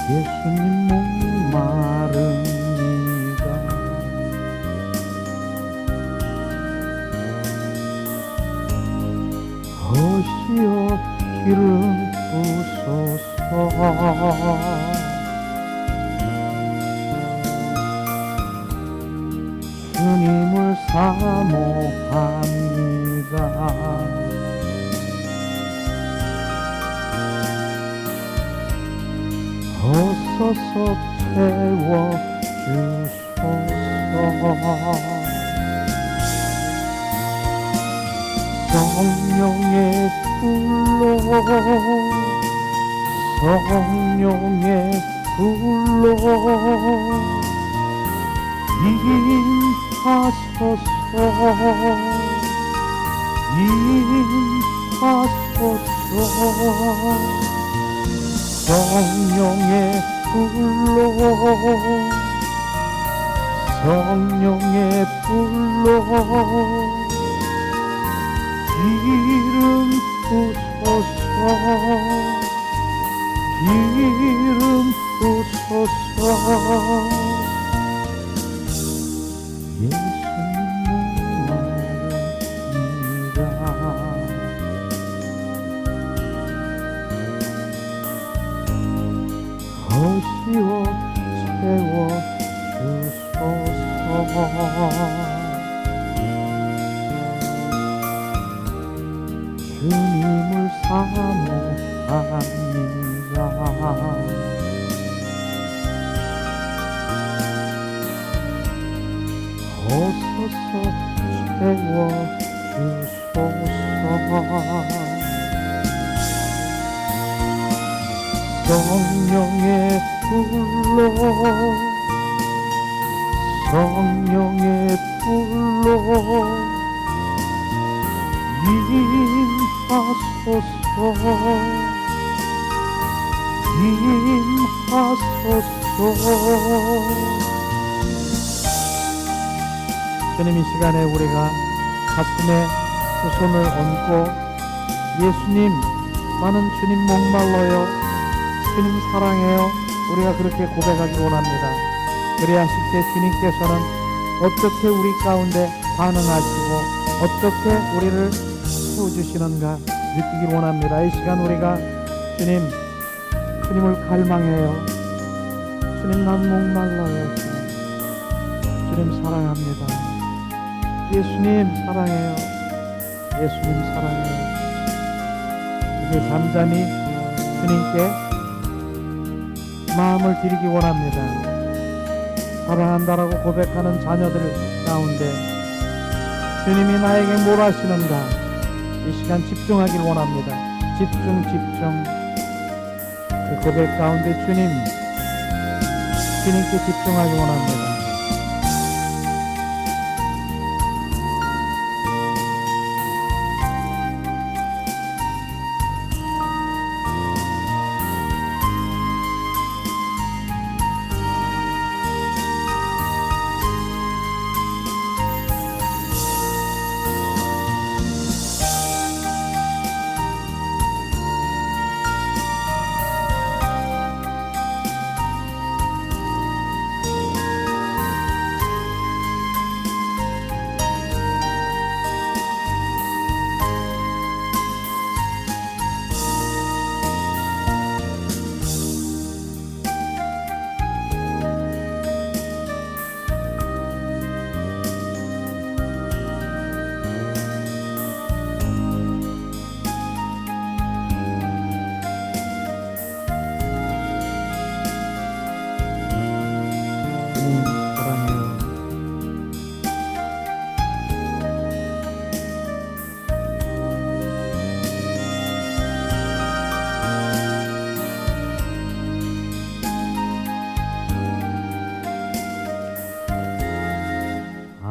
예수님 목마릅니다. 허시여 기름 부소서. 주님을 사모합니다. 어서서 채워주소서. 성령의 불로 성령의 불로 임하소서. 임하소서. 성령의 불로 성령의 불로 기름 부소서. 기름 부소서. 예수님 목마릅니다. 허시어 채워주소서. 주님을 사모합니다. 어서서 채워주소서. 성령의 불로 성령의 불로 임하소서. 임하소서. 주님, 이 시간에 우리가 가슴에 두 손을 얹고 예수님, 나는 주님 목말라요, 주님 사랑해요, 우리가 그렇게 고백하기 원합니다. 그래야실 때 주님께서는 어떻게 우리 가운데 반응하시고 어떻게 우리를 채워주시는가 느끼길 원합니다. 이 시간 우리가 주님을 갈망해요. 주님, 난 목말라요. 주님 사랑합니다. 예수님 사랑해요. 예수님 사랑해요. 이제 잠잠히 주님께 마음을 드리기 원합니다. 사랑한다라고 고백하는 자녀들 가운데 주님이 나에게 뭘 하시는가, 이 시간 집중하길 원합니다. 집중. 그 고백 가운데 주님께 집중하기 원합니다.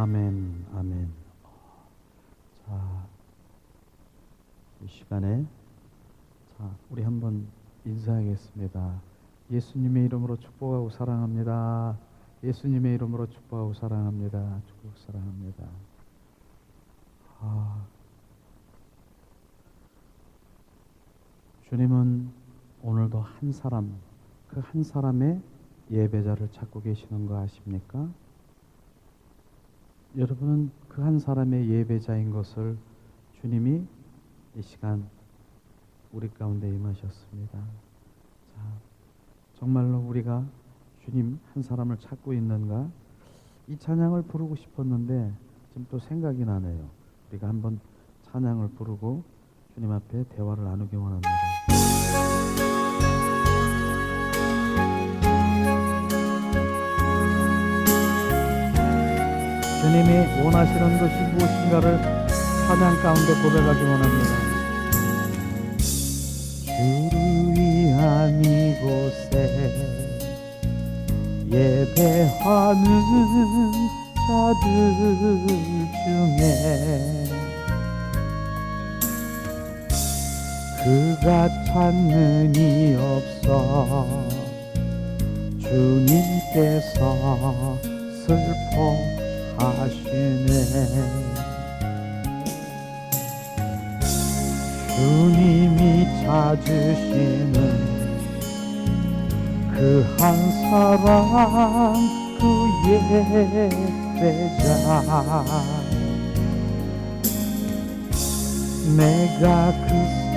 아멘. 자, 이 시간에 우리 한번 인사하겠습니다. 예수님의 이름으로 축복하고 사랑합니다. 예수님의 이름으로 축복하고 사랑합니다. 축복 사랑합니다. 주님은 오늘도 한 사람, 그 한 사람의 예배자를 찾고 계시는 거 아십니까? 여러분은 그 한 사람의 예배자인 것을 주님이 이 시간 우리 가운데 임하셨습니다. 자, 정말로 우리가 주님 한 사람을 찾고 있는가? 이 찬양을 부르고 싶었는데 지금 또 생각이 나네요. 우리가 한번 찬양을 부르고 주님 앞에 대화를 나누기 원합니다. 주님이 원하시는 것이 무엇인가를 찬양 가운데 고백하기 원합니다. 주를 위한 이곳에 예배하는 자들 중에 그가 찾는 이 없어 주님께서 슬퍼하시네. 주님이 찾으시는 그 한 사람 그 예배자 내가 그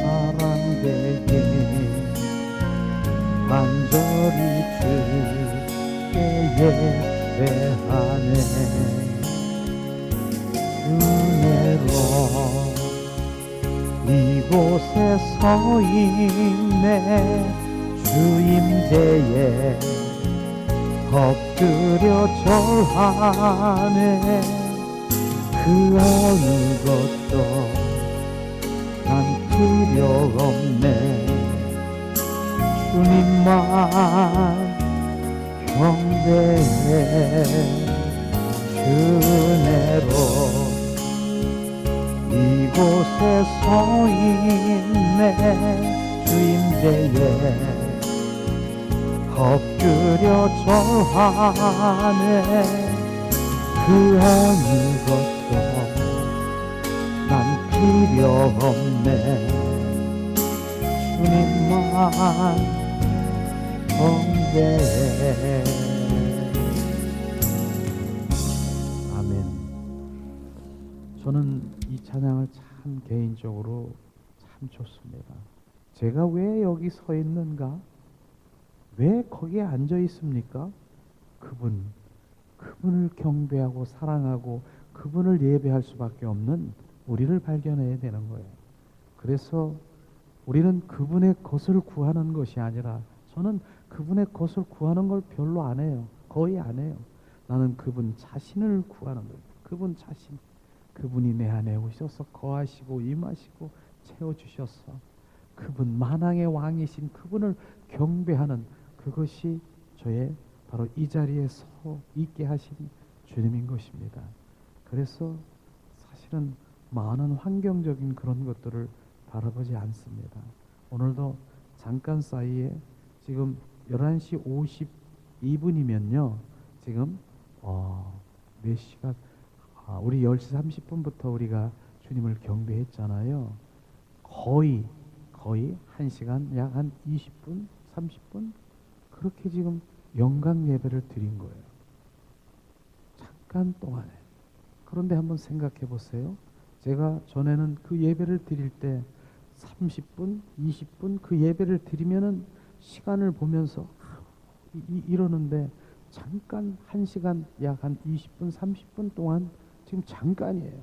사람에게 간절히 주께 예배하네. 은혜로 이곳에 서 있네. 주임제에 엎드려 절하네. 그 어느 것도 난 필요 없네. 주님만 경배해. 주은혜로 이곳에 서 있네. 주임제에 엎드려 절하네. 그 어느 것도 난 필요 없네. 주님만 경배해. 아멘. 저는 이 찬양을 참 개인적으로 참 좋습니다. 제가 왜 여기 서 있는가? 왜 거기에 앉아 있습니까? 그분을 경배하고 사랑하고 그분을 예배할 수밖에 없는 우리를 발견해야 되는 거예요. 그래서 우리는 그분의 것을 구하는 것이 아니라, 저는 그분의 것을 구하는 걸 별로 안 해요. 거의 안 해요. 나는 그분 자신을 구하는 거예요. 그분 자신. 그분이 내 안에 오셔서 거하시고 임하시고 채워주셨어. 그분 만왕의 왕이신 그분을 경배하는, 그것이 저의 바로 이 자리에 서 있게 하신 주님인 것입니다. 그래서 사실은 많은 환경적인 그런 것들을 바라보지 않습니다. 오늘도 잠깐 사이에 지금 11시 52분이면요 지금 몇 시간, 우리 10시 30분부터 우리가 주님을 경배했잖아요. 거의 1시간, 약 한 20분, 30분 그렇게 지금 영광 예배를 드린 거예요. 잠깐 동안에. 그런데 한번 생각해 보세요. 제가 전에는 그 예배를 드릴 때 30분, 20분 그 예배를 드리면은 시간을 보면서 이러는데, 잠깐 1시간 약 한 20분, 30분 동안 지금 잠깐이에요.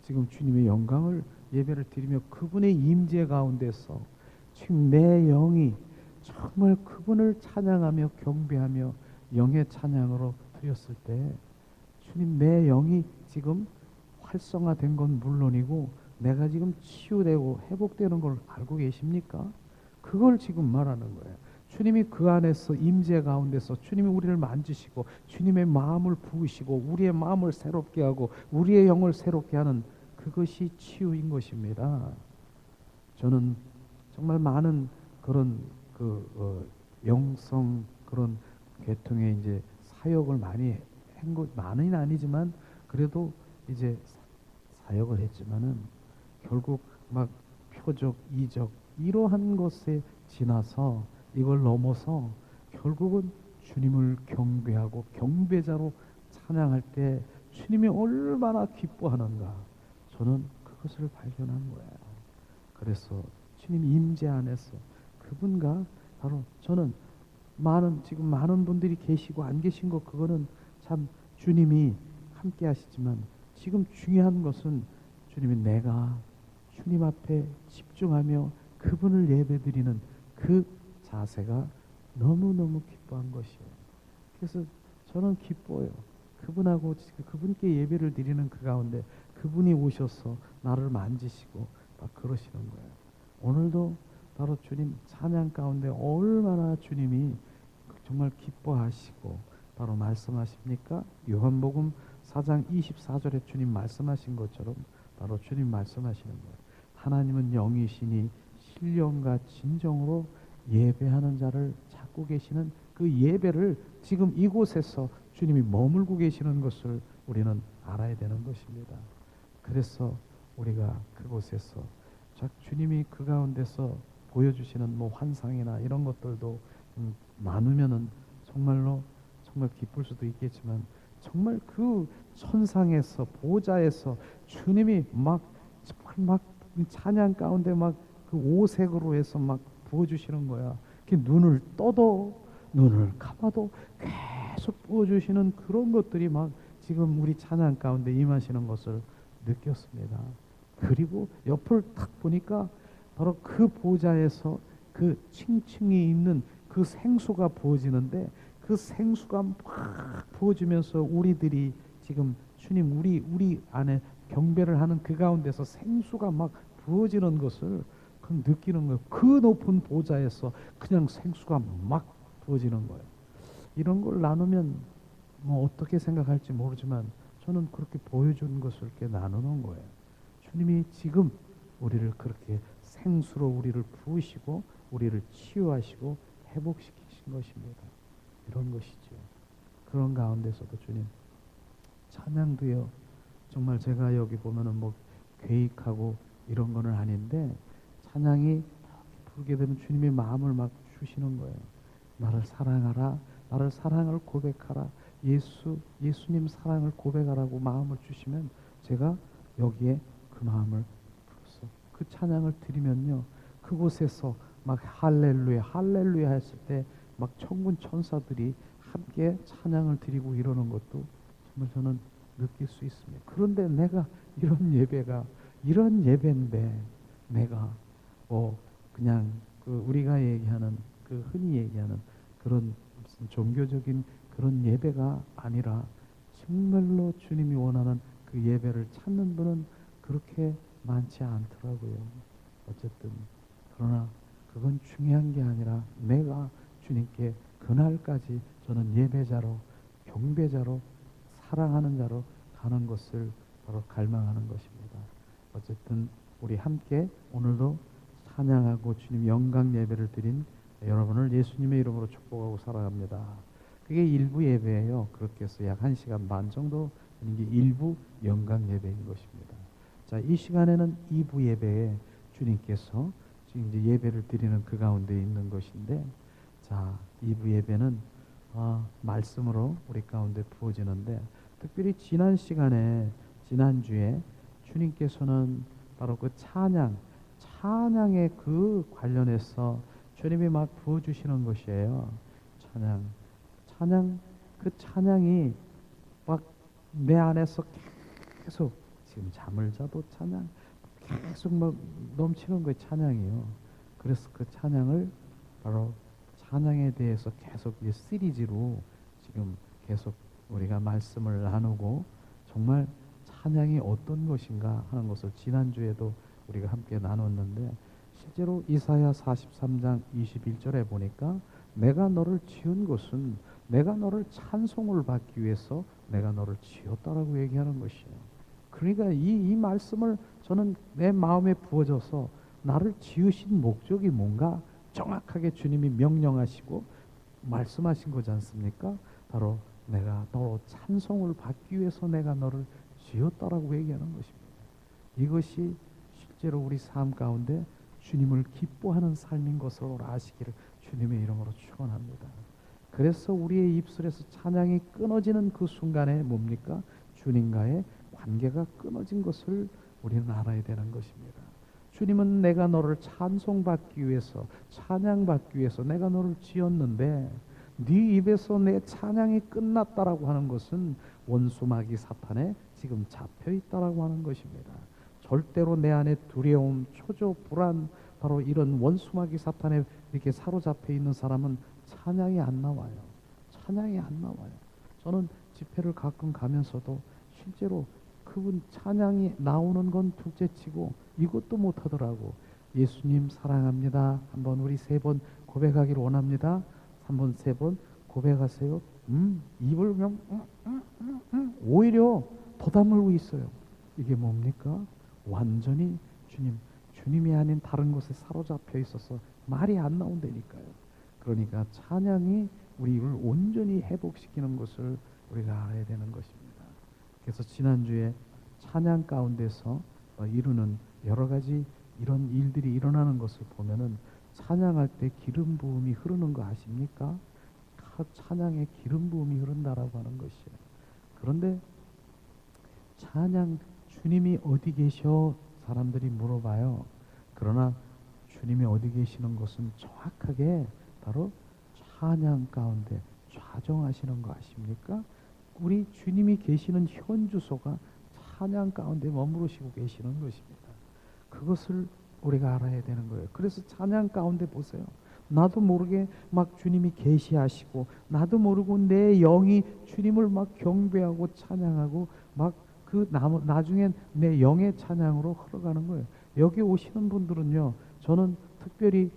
지금 주님의 영광을 예배를 드리며 그분의 임재 가운데서 지금 내 영이 정말 그분을 찬양하며 경배하며 영의 찬양으로 드렸을 때, 주님 내 영이 지금 활성화된 건 물론이고 내가 지금 치유되고 회복되는 걸 알고 계십니까? 그걸 지금 말하는 거예요. 주님이 그 안에서 임재 가운데서 주님이 우리를 만지시고 주님의 마음을 부으시고 우리의 마음을 새롭게 하고 우리의 영을 새롭게 하는, 그것이 치유인 것입니다. 저는 정말 많은 그런 영성 그런 계통의 이제 사역을 많이 한 것, 많은 아니지만 그래도 이제 사역을 했지만은 결국 막 표적, 이적 이러한 것에 지나서 이걸 넘어서 결국은 주님을 경배하고 경배자로 찬양할 때 주님이 얼마나 기뻐하는가, 저는 그것을 발견한 거예요. 그래서 주님 임재 안에서 그분과 바로 저는 지금 많은 분들이 계시고 안 계신 것, 그거는 참 주님이 함께 하시지만 지금 중요한 것은 주님이 내가 주님 앞에 집중하며 그분을 예배드리는 그 자세가 너무너무 기뻐한 것이에요. 그래서 저는 기뻐요. 그분하고 그분께 예배를 드리는 그 가운데 그분이 오셔서 나를 만지시고 막 그러시는 거예요. 오늘도 바로 주님 찬양 가운데 얼마나 주님이 정말 기뻐하시고 바로 말씀하십니까? 요한복음 4장 24절에 주님 말씀하신 것처럼 바로 주님 말씀하시는 거예요. 하나님은 영이시니 신령과 진정으로 예배하는 자를 찾고 계시는 그 예배를 지금 이곳에서 주님이 머물고 계시는 것을 우리는 알아야 되는 것입니다. 그래서 우리가 그곳에서 주님이 그 가운데서 보여주시는 뭐 환상이나 이런 것들도 많으면은 정말로 정말 기쁠 수도 있겠지만, 정말 그 천상에서 보좌에서 주님이 막 찬양 가운데 막 그 오색으로 해서 막 부어주시는 거야. 눈을 떠도 눈을 감아도 계속 부어주시는 그런 것들이 막 지금 우리 찬양 가운데 임하시는 것을 느꼈습니다. 그리고 옆을 탁 보니까 바로 그 보좌에서 그 층층이 있는 그 생수가 부어지는데, 그 생수가 막 부어지면서 우리들이 지금 주님 우리 안에 경배를 하는 그 가운데서 생수가 막 부어지는 것을 느끼는 거예요. 그 높은 보좌에서 그냥 생수가 막 부어지는 거예요. 이런 걸 나누면 뭐 어떻게 생각할지 모르지만 저는 그렇게 보여주는 것을 이렇게 나누는 거예요. 주님이 지금 우리를 그렇게 생수로 우리를 부으시고 우리를 치유하시고 회복시키신 것입니다. 이런 것이죠. 그런 가운데서도 주님 찬양도요, 정말 제가 여기 보면은 뭐 계획하고 이런 거는 아닌데, 찬양이 부르게 되면 주님의 마음을 막 주시는 거예요. 나를 사랑하라, 나를 사랑을 고백하라, 예수님 사랑을 고백하라고 마음을 주시면 제가 여기에 그 마음을 불어서 그 찬양을 드리면요, 그곳에서 막 할렐루야 할렐루야 했을 때 막 천군 천사들이 함께 찬양을 드리고 이러는 것도 정말 저는 느낄 수 있습니다. 그런데 내가 이런 예배인데 내가 그냥 우리가 얘기하는 흔히 얘기하는 그런 무슨 종교적인 그런 예배가 아니라 정말로 주님이 원하는 그 예배를 찾는 분은 그렇게 많지 않더라고요. 어쨌든 그러나 그건 중요한 게 아니라 내가 주님께 그날까지 저는 예배자로 경배자로 사랑하는 자로 가는 것을 바로 갈망하는 것입니다. 어쨌든 우리 함께 오늘도 찬양하고 주님 영광 예배를 드린 여러분을 예수님의 이름으로 축복하고 사랑합니다. 그게 일부 예배예요. 그렇게 해서 약 1시간 반 정도 되는 게 일부 영광 예배인 것입니다. 자, 이 시간에는 2부 예배에 주님께서 지금 이제 예배를 드리는 그 가운데 있는 것인데, 자, 2부 예배는 말씀으로 우리 가운데 부어지는데, 특별히 지난주에 주님께서는 바로 그 찬양의 그 관련해서 주님이 막 부어주시는 것이에요. 그 찬양이 막 내 안에서 계속 지금 잠을 자도 찬양 계속 막 넘치는 거예요. 찬양이요. 그래서 그 찬양을 바로 찬양에 대해서 계속 이 시리즈로 지금 계속 우리가 말씀을 나누고 정말 찬양이 어떤 것인가 하는 것을 지난주에도 우리가 함께 나눴는데, 실제로 이사야 43장 21절에 보니까 내가 너를 지은 것은 내가 너를 찬송을 받기 위해서 내가 너를 지었다라고 얘기하는 것이에요. 그러니까 이 말씀을 저는 내 마음에 부어져서 나를 지으신 목적이 뭔가 정확하게 주님이 명령하시고 말씀하신 거지 않습니까? 바로 내가 너로 찬송을 받기 위해서 내가 너를 지었다라고 얘기하는 것입니다. 이것이 실제로 우리 삶 가운데 주님을 기뻐하는 삶인 것을 아시기를 주님의 이름으로 축원합니다. 그래서 우리의 입술에서 찬양이 끊어지는 그 순간에 뭡니까? 주님과의 관계가 끊어진 것을 우리는 알아야 되는 것입니다. 주님은 내가 너를 찬송받기 위해서, 찬양받기 위해서 내가 너를 지었는데 네 입에서 내 찬양이 끝났다라고 하는 것은 원수 마귀 사탄에 지금 잡혀 있다라고 하는 것입니다. 절대로 내 안에 두려움, 초조, 불안, 바로 이런 원수 마귀 사탄에 이렇게 사로잡혀 있는 사람은 찬양이 안 나와요. 찬양이 안 나와요. 저는 집회를 가끔 가면서도 실제로 그분 찬양이 나오는 건 둘째치고 이것도 못하더라고. 예수님 사랑합니다. 한번 우리 3번 고백하기를 원합니다. 3번 3번 고백하세요. 입을 그냥 오히려 더 다물고 있어요. 이게 뭡니까? 완전히 주님이 아닌 다른 곳에 사로잡혀 있어서 말이 안 나온다니까요. 그러니까 찬양이 우리 입을 온전히 회복시키는 것을 우리가 알아야 되는 것입니다. 그래서 지난주에 찬양 가운데서 이루는 여러 가지 이런 일들이 일어나는 것을 보면은 찬양할 때 기름 부음이 흐르는 거 아십니까? 찬양에 기름 부음이 흐른다라고 하는 것이에요. 그런데 찬양 주님이 어디 계셔? 사람들이 물어봐요. 그러나 주님이 어디 계시는 것은 정확하게 바로 찬양 가운데 좌정하시는 거 아십니까? 우리 주님이 계시는 현 주소가 찬양 가운데 머무르시고 계시는 것입니다. 그것을 우리가 알아야 되는 거예요. 그래서 찬양 가운데 보세요. 나도 모르게 막 주님이 계시하시고 나도 모르고 내 영이 주님을 막 경배하고 찬양하고 막 그 나중엔 내 영의 찬양으로 흘러가는 거예요. 여기 오시는 분들은요, 저는 특별히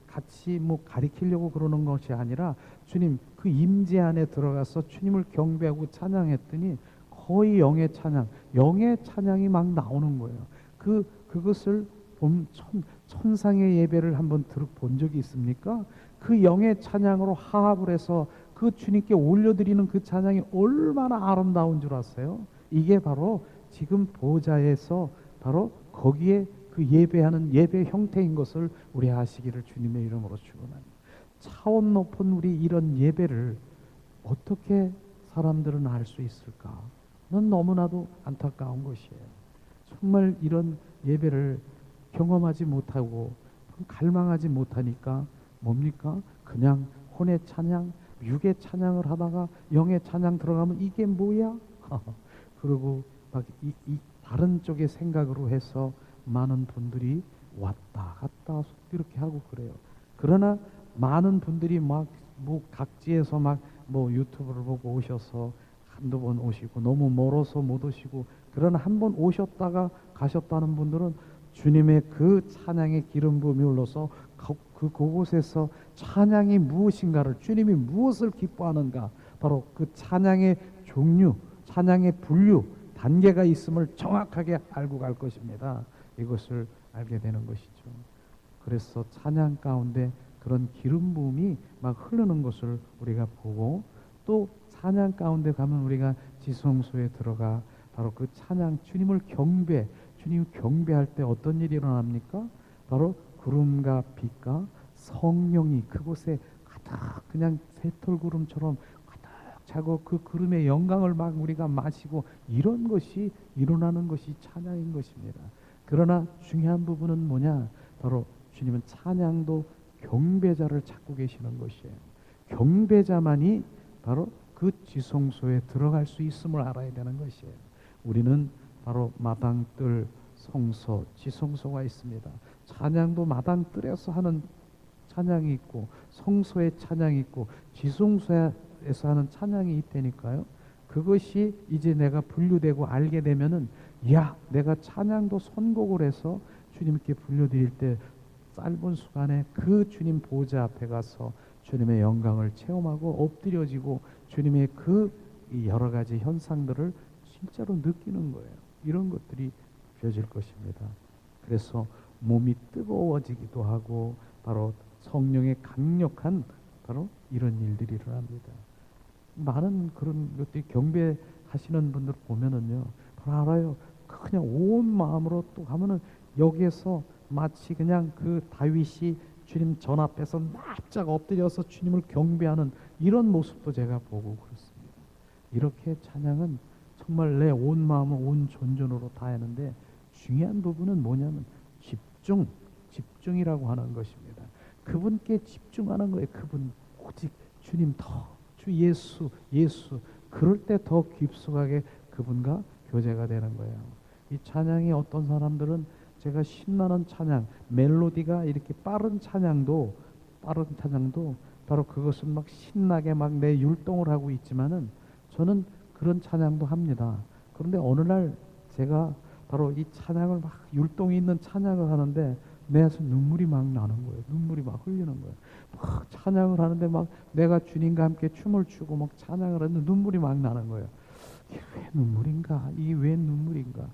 같이 가리키려고 그러는 것이 아니라 주님 그 임재 안에 들어가서 주님을 경배하고 찬양했더니 거의 영의 찬양이 막 나오는 거예요. 그것을 천상의 예배를 한번 들어본 적이 있습니까? 그 영의 찬양으로 화합을 해서 그 주님께 올려드리는 그 찬양이 얼마나 아름다운 줄 아세요? 이게 바로 지금 보좌에서 바로 거기에 그 예배하는 예배 형태인 것을 우리 아시기를 주님의 이름으로 축원합니다. 차원 높은 우리 이런 예배를 어떻게 사람들은 알 수 있을까? 는 너무나도 안타까운 것이에요. 정말 이런 예배를 경험하지 못하고 갈망하지 못하니까 뭡니까? 그냥 혼의 찬양, 육의 찬양을 하다가 영의 찬양 들어가면 이게 뭐야? 그리고 막 다른 쪽의 생각으로 해서 많은 분들이 왔다 갔다 이렇게 하고 그래요. 그러나 많은 분들이 각지에서 유튜브를 보고 오셔서 한두 번 오시고 너무 멀어서 못 오시고, 그러나 한 번 오셨다가 가셨다는 분들은 주님의 그 찬양의 기름 부음이 흘러서 그곳에서 찬양이 무엇인가를, 주님이 무엇을 기뻐하는가, 바로 그 찬양의 종류, 찬양의 분류, 단계가 있음을 정확하게 알고 갈 것입니다. 이것을 알게 되는 것이죠. 그래서 찬양 가운데 그런 기름 부음이 막 흐르는 것을 우리가 보고, 또 찬양 가운데 가면 우리가 지성소에 들어가 바로 그 찬양, 주님을 경배할 때 어떤 일이 일어납니까? 바로 구름과 빛과 성령이 그곳에 가득 그냥 새털구름처럼 가득 차고 그 구름의 영광을 막 우리가 마시고, 이런 것이 일어나는 것이 찬양인 것입니다. 그러나 중요한 부분은 뭐냐? 바로 주님은 찬양도 경배자를 찾고 계시는 것이에요. 경배자만이 바로 그 지성소에 들어갈 수 있음을 알아야 되는 것이에요. 우리는 바로 마당뜰, 성소, 지성소가 있습니다. 찬양도 마당뜰에서 하는 찬양이 있고 성소의 찬양이 있고 지성소에서 하는 찬양이 있다니까요. 그것이 이제 내가 분류되고 알게 되면은, 내가 찬양도 선곡을 해서 주님께 불려드릴 때 짧은 시간에 그 주님 보좌 앞에 가서 주님의 영광을 체험하고 엎드려지고 주님의 그 여러 가지 현상들을 진짜로 느끼는 거예요. 이런 것들이 되어질 것입니다. 그래서 몸이 뜨거워지기도 하고 바로 성령의 강력한 바로 이런 일들이 일어납니다. 많은 그런 것들이 경배하시는 분들 보면은요, 바로 알아요. 그냥 온 마음으로 또 가면은 여기에서 마치 그냥 그 다윗이 주님 전 앞에서 납작 엎드려서 주님을 경배하는 이런 모습도 제가 보고 그렇습니다. 이렇게 찬양은 정말 내 온 마음을 온 존전으로 다하는데 중요한 부분은 뭐냐면 집중이라고 하는 것입니다. 그분께 집중하는 거예요. 그분 오직 주님 주 예수 그럴 때 더 깊숙하게 그분과 교제가 되는 거예요. 이 찬양이 어떤 사람들은 제가 신나는 찬양, 멜로디가 이렇게 빠른 찬양도 바로 그것은 막 신나게 막 내 율동을 하고 있지만은 저는 그런 찬양도 합니다. 그런데 어느 날 제가 바로 이 찬양을 막 율동이 있는 찬양을 하는데 내에서 눈물이 막 나는 거예요. 눈물이 막 흘리는 거예요. 막 찬양을 하는데 막 내가 주님과 함께 춤을 추고 막 찬양을 하는데 눈물이 막 나는 거예요. 이게 왜 눈물인가? 이게 왜 눈물인가?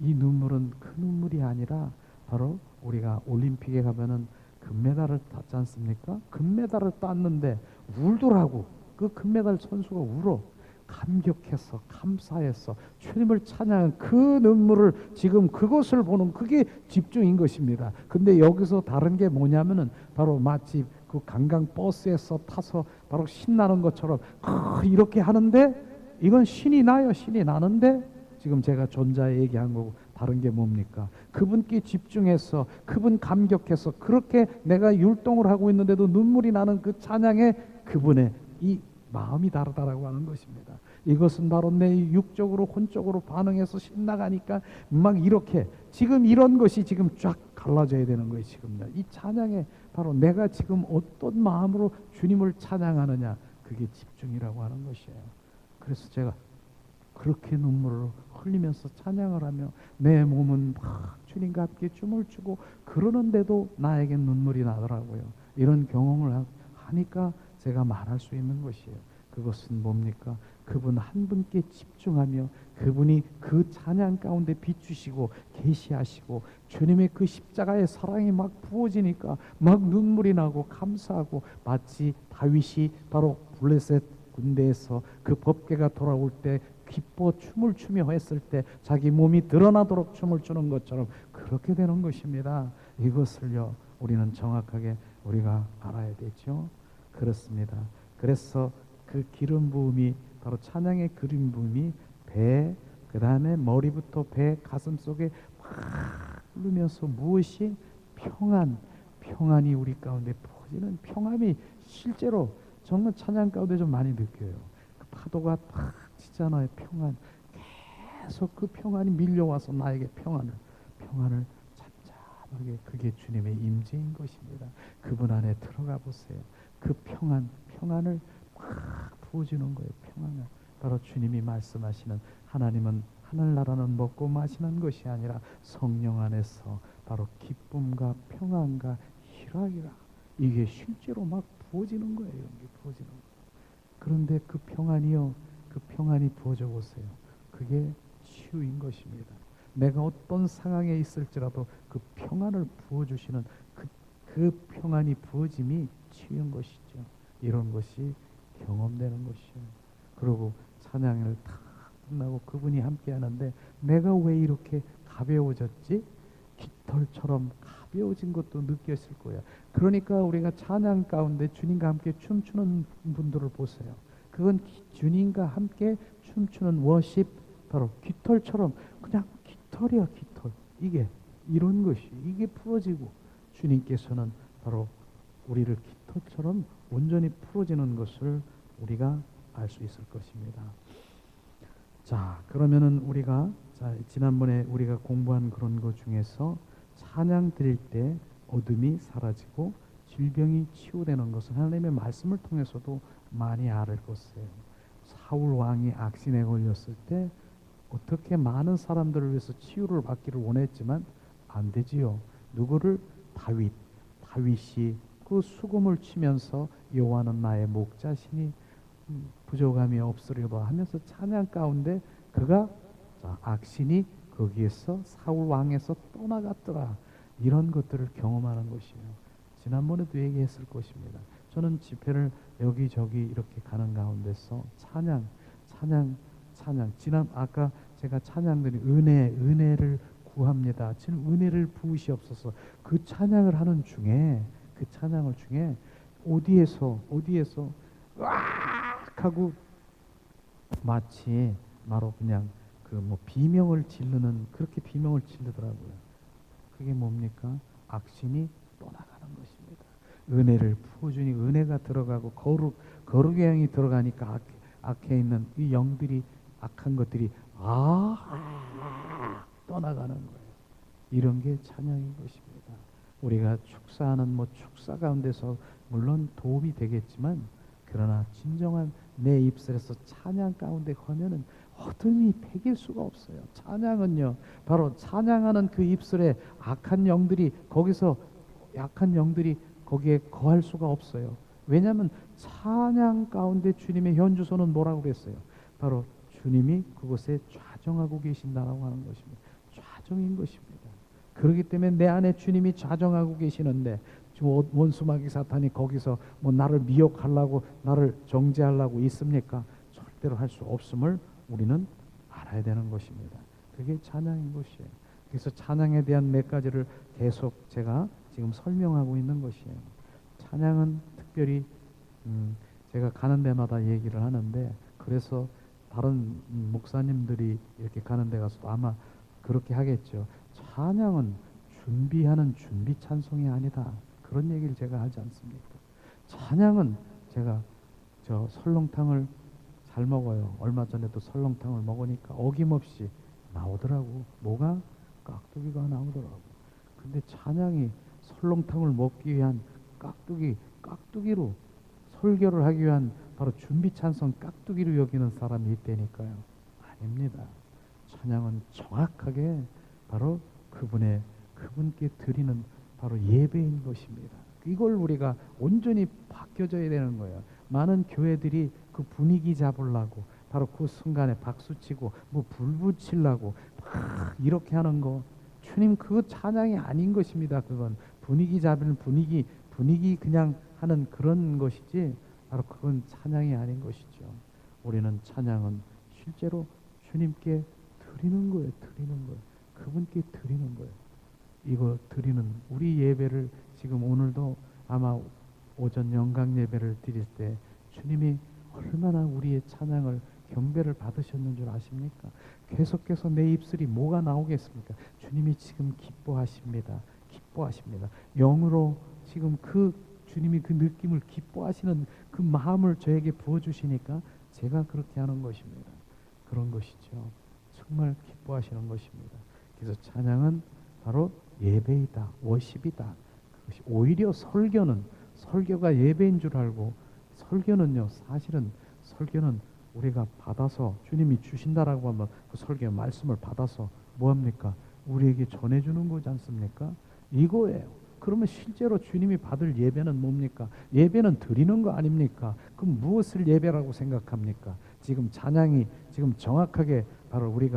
이 눈물은 그 눈물이 아니라 바로 우리가 올림픽에 가면은 금메달을 땄지 않습니까? 금메달을 땄는데 울더라고. 그 금메달 선수가 울어. 감격해서 감사해서 주님을 찬양한 그 눈물을 지금 그것을 보는 그게 집중인 것입니다. 근데 여기서 다른 게 뭐냐면은 바로 마치 그 관광 버스에서 타서 바로 신나는 것처럼 이렇게 하는데 이건 신이 나는데 지금 제가 전자에 얘기한 거고 다른 게 뭡니까? 그분께 집중해서 그분 감격해서 그렇게 내가 율동을 하고 있는데도 눈물이 나는 그 찬양에 그분의 이 마음이 다르다라고 하는 것입니다. 이것은 바로 내 육적으로 혼적으로 반응해서 신나가니까 막 이렇게 지금 이런 것이 지금 쫙 갈라져야 되는 거예요. 지금 이 찬양에 바로 내가 지금 어떤 마음으로 주님을 찬양하느냐 그게 집중이라고 하는 것이에요. 그래서 제가 그렇게 눈물을 흘리면서 찬양을 하며 내 몸은 막 주님과 함께 춤을 추고 그러는데도 나에겐 눈물이 나더라고요. 이런 경험을 하니까 제가 말할 수 있는 것이에요. 그것은 뭡니까? 그분 한 분께 집중하며 그분이 그 찬양 가운데 비추시고 계시하시고 주님의 그 십자가의 사랑이 막 부어지니까 막 눈물이 나고 감사하고 마치 다윗이 바로 블레셋 군대에서 그 법궤가 돌아올 때 기뻐 춤을 추며 했을 때 자기 몸이 드러나도록 춤을 추는 것처럼 그렇게 되는 것입니다. 이것을요 우리는 정확하게 우리가 알아야 되죠. 그렇습니다. 그래서 그 기름 부음이 바로 찬양의 기름 부음이 배, 그 다음에 머리부터 배, 가슴 속에 막 흐르면서 무엇이 평안이 우리 가운데 퍼지는 평안이 실제로 정말 찬양 가운데 좀 많이 느껴요. 그 파도가 탁 치잖아요. 평안. 계속 그 평안이 밀려와서 나에게 평안을 잠잠하게 그게 주님의 임재인 것입니다. 그분 안에 들어가 보세요. 그 평안을 막 부어주는 거예요. 평안을. 바로 주님이 말씀하시는 하나님은 하늘나라는 먹고 마시는 것이 아니라 성령 안에서 바로 기쁨과 평안과 희락이라 이게 실제로 막 부어지는 거예요. 이게 부어지는 거예요. 그런데 그 평안이 부어져 보세요. 그게 치유인 것입니다. 내가 어떤 상황에 있을지라도 그 평안을 부어주시는 그 평안이 부어짐이 치유인 것이죠. 이런 것이 경험되는 것이요. 그리고 찬양을 다 끝나고 그분이 함께 하는데 내가 왜 이렇게 가벼워졌지? 깃털처럼 가벼워진 것도 느꼈을 거야. 그러니까 우리가 찬양 가운데 주님과 함께 춤추는 분들을 보세요. 그건 주님과 함께 춤추는 워십 바로 깃털처럼 그냥 깃털이야 깃털. 이게 이런 것이 이게 풀어지고 주님께서는 바로 우리를 깃털처럼 온전히 풀어지는 것을 우리가 알 수 있을 것입니다. 자, 그러면은 우리가 지난번에 우리가 공부한 그런 것 중에서 찬양 드릴 때 어둠이 사라지고 질병이 치유되는 것은 하나님의 말씀을 통해서도 많이 알을 것이에요. 사울 왕이 악신에 걸렸을 때 어떻게 많은 사람들을 위해서 치유를 받기를 원했지만 안 되지요. 누구를? 다윗이 그 수금을 치면서 여호와는 나의 목자시니 부족함이 없으리로다 하면서 찬양 가운데 그가 악신이 거기에서 사울 왕에서 떠나갔더라. 이런 것들을 경험하는 것이에요. 지난번에도 얘기했을 것입니다. 저는 집회를 여기저기 이렇게 가는 가운데서 찬양 아까 제가 찬양들이 은혜를 구합니다. 지금 은혜를 부으시옵소서. 그 찬양을 하는 중에 그 찬양을 중에 어디에서 으악 하고 마치 바로 그냥 그 뭐 비명을 지르는 그렇게 비명을 지르더라고요. 그게 뭡니까? 악신이 떠나가는 것입니다. 은혜를 부어주니 은혜가 들어가고 거룩의 영이 들어가니까 악해 있는 이 영들이 악한 것들이 떠나가는 거예요. 이런 게 찬양인 것입니다. 우리가 축사하는 축사 가운데서 물론 도움이 되겠지만 그러나 진정한 내 입술에서 찬양 가운데 거면은 어둠이 패길 수가 없어요. 찬양은요, 바로 찬양하는 그 입술에 악한 영들이 거기에 거할 수가 없어요. 왜냐하면 찬양 가운데 주님의 현주소는 뭐라고 그랬어요? 바로 주님이 그곳에 좌정하고 계신다라고 하는 것입니다. 좌정인 것입니다. 그렇기 때문에 내 안에 주님이 좌정하고 계시는데 지금 원수마귀 사탄이 거기서 나를 미혹하려고 나를 정죄하려고 있습니까? 절대로 할 수 없음을 우리는 알아야 되는 것입니다. 그게 찬양인 것이에요. 그래서 찬양에 대한 몇 가지를 계속 제가 지금 설명하고 있는 것이에요. 찬양은 특별히 제가 가는 데마다 얘기를 하는데, 그래서 다른 목사님들이 이렇게 가는 데 가서도 아마 그렇게 하겠죠. 찬양은 준비하는 준비 찬송이 아니다. 그런 얘기를 제가 하지 않습니까? 찬양은 제가 저 설렁탕을 잘 먹어요. 얼마 전에도 설렁탕을 먹으니까 어김없이 나오더라고. 뭐가? 깍두기가 나오더라고. 근데 찬양이 설렁탕을 먹기 위한 깍두기로 설교를 하기 위한 바로 준비 찬송 깍두기로 여기는 사람이 있다니까요. 아닙니다. 찬양은 정확하게 바로 그분께 드리는 바로 예배인 것입니다. 이걸 우리가 온전히 바뀌어져야 되는 거예요. 많은 교회들이 그 분위기 잡으려고 바로 그 순간에 박수치고 불 붙이려고 막 이렇게 하는 거, 주님 그거 찬양이 아닌 것입니다. 그건 분위기 잡는 분위기 그냥 하는 그런 것이지 바로 그건 찬양이 아닌 것이죠. 우리는 찬양은 실제로 주님께 드리는 거예요. 그분께 드리는 거예요. 이거 드리는 우리 예배를 지금 오늘도 아마 오전 영광 예배를 드릴 때 주님이 얼마나 우리의 찬양을 경배를 받으셨는 줄 아십니까? 계속해서 내 입술이 뭐가 나오겠습니까? 주님이 지금 기뻐하십니다. 영으로 지금 주님이 그 느낌을 기뻐하시는 그 마음을 저에게 부어주시니까 제가 그렇게 하는 것입니다. 그런 것이죠. 정말 기뻐하시는 것입니다. 그래서 찬양은 바로 예배이다, 워십이다. 그것이 오히려 설교가 예배인 줄 알고, 사실은 설교는 우리가 받아서 주님이 주신다라고 하면 그 설교 말씀을 받아서 뭐합니까? 우리에게 전해주는 거지 않습니까? 이거예요. 그러면 실제로 주님이 받을 예배는 뭡니까? 예배는 드리는 거 아닙니까? 그럼 무엇을 예배라고 생각합니까? 지금 찬양이 지금 정확하게 바로 우리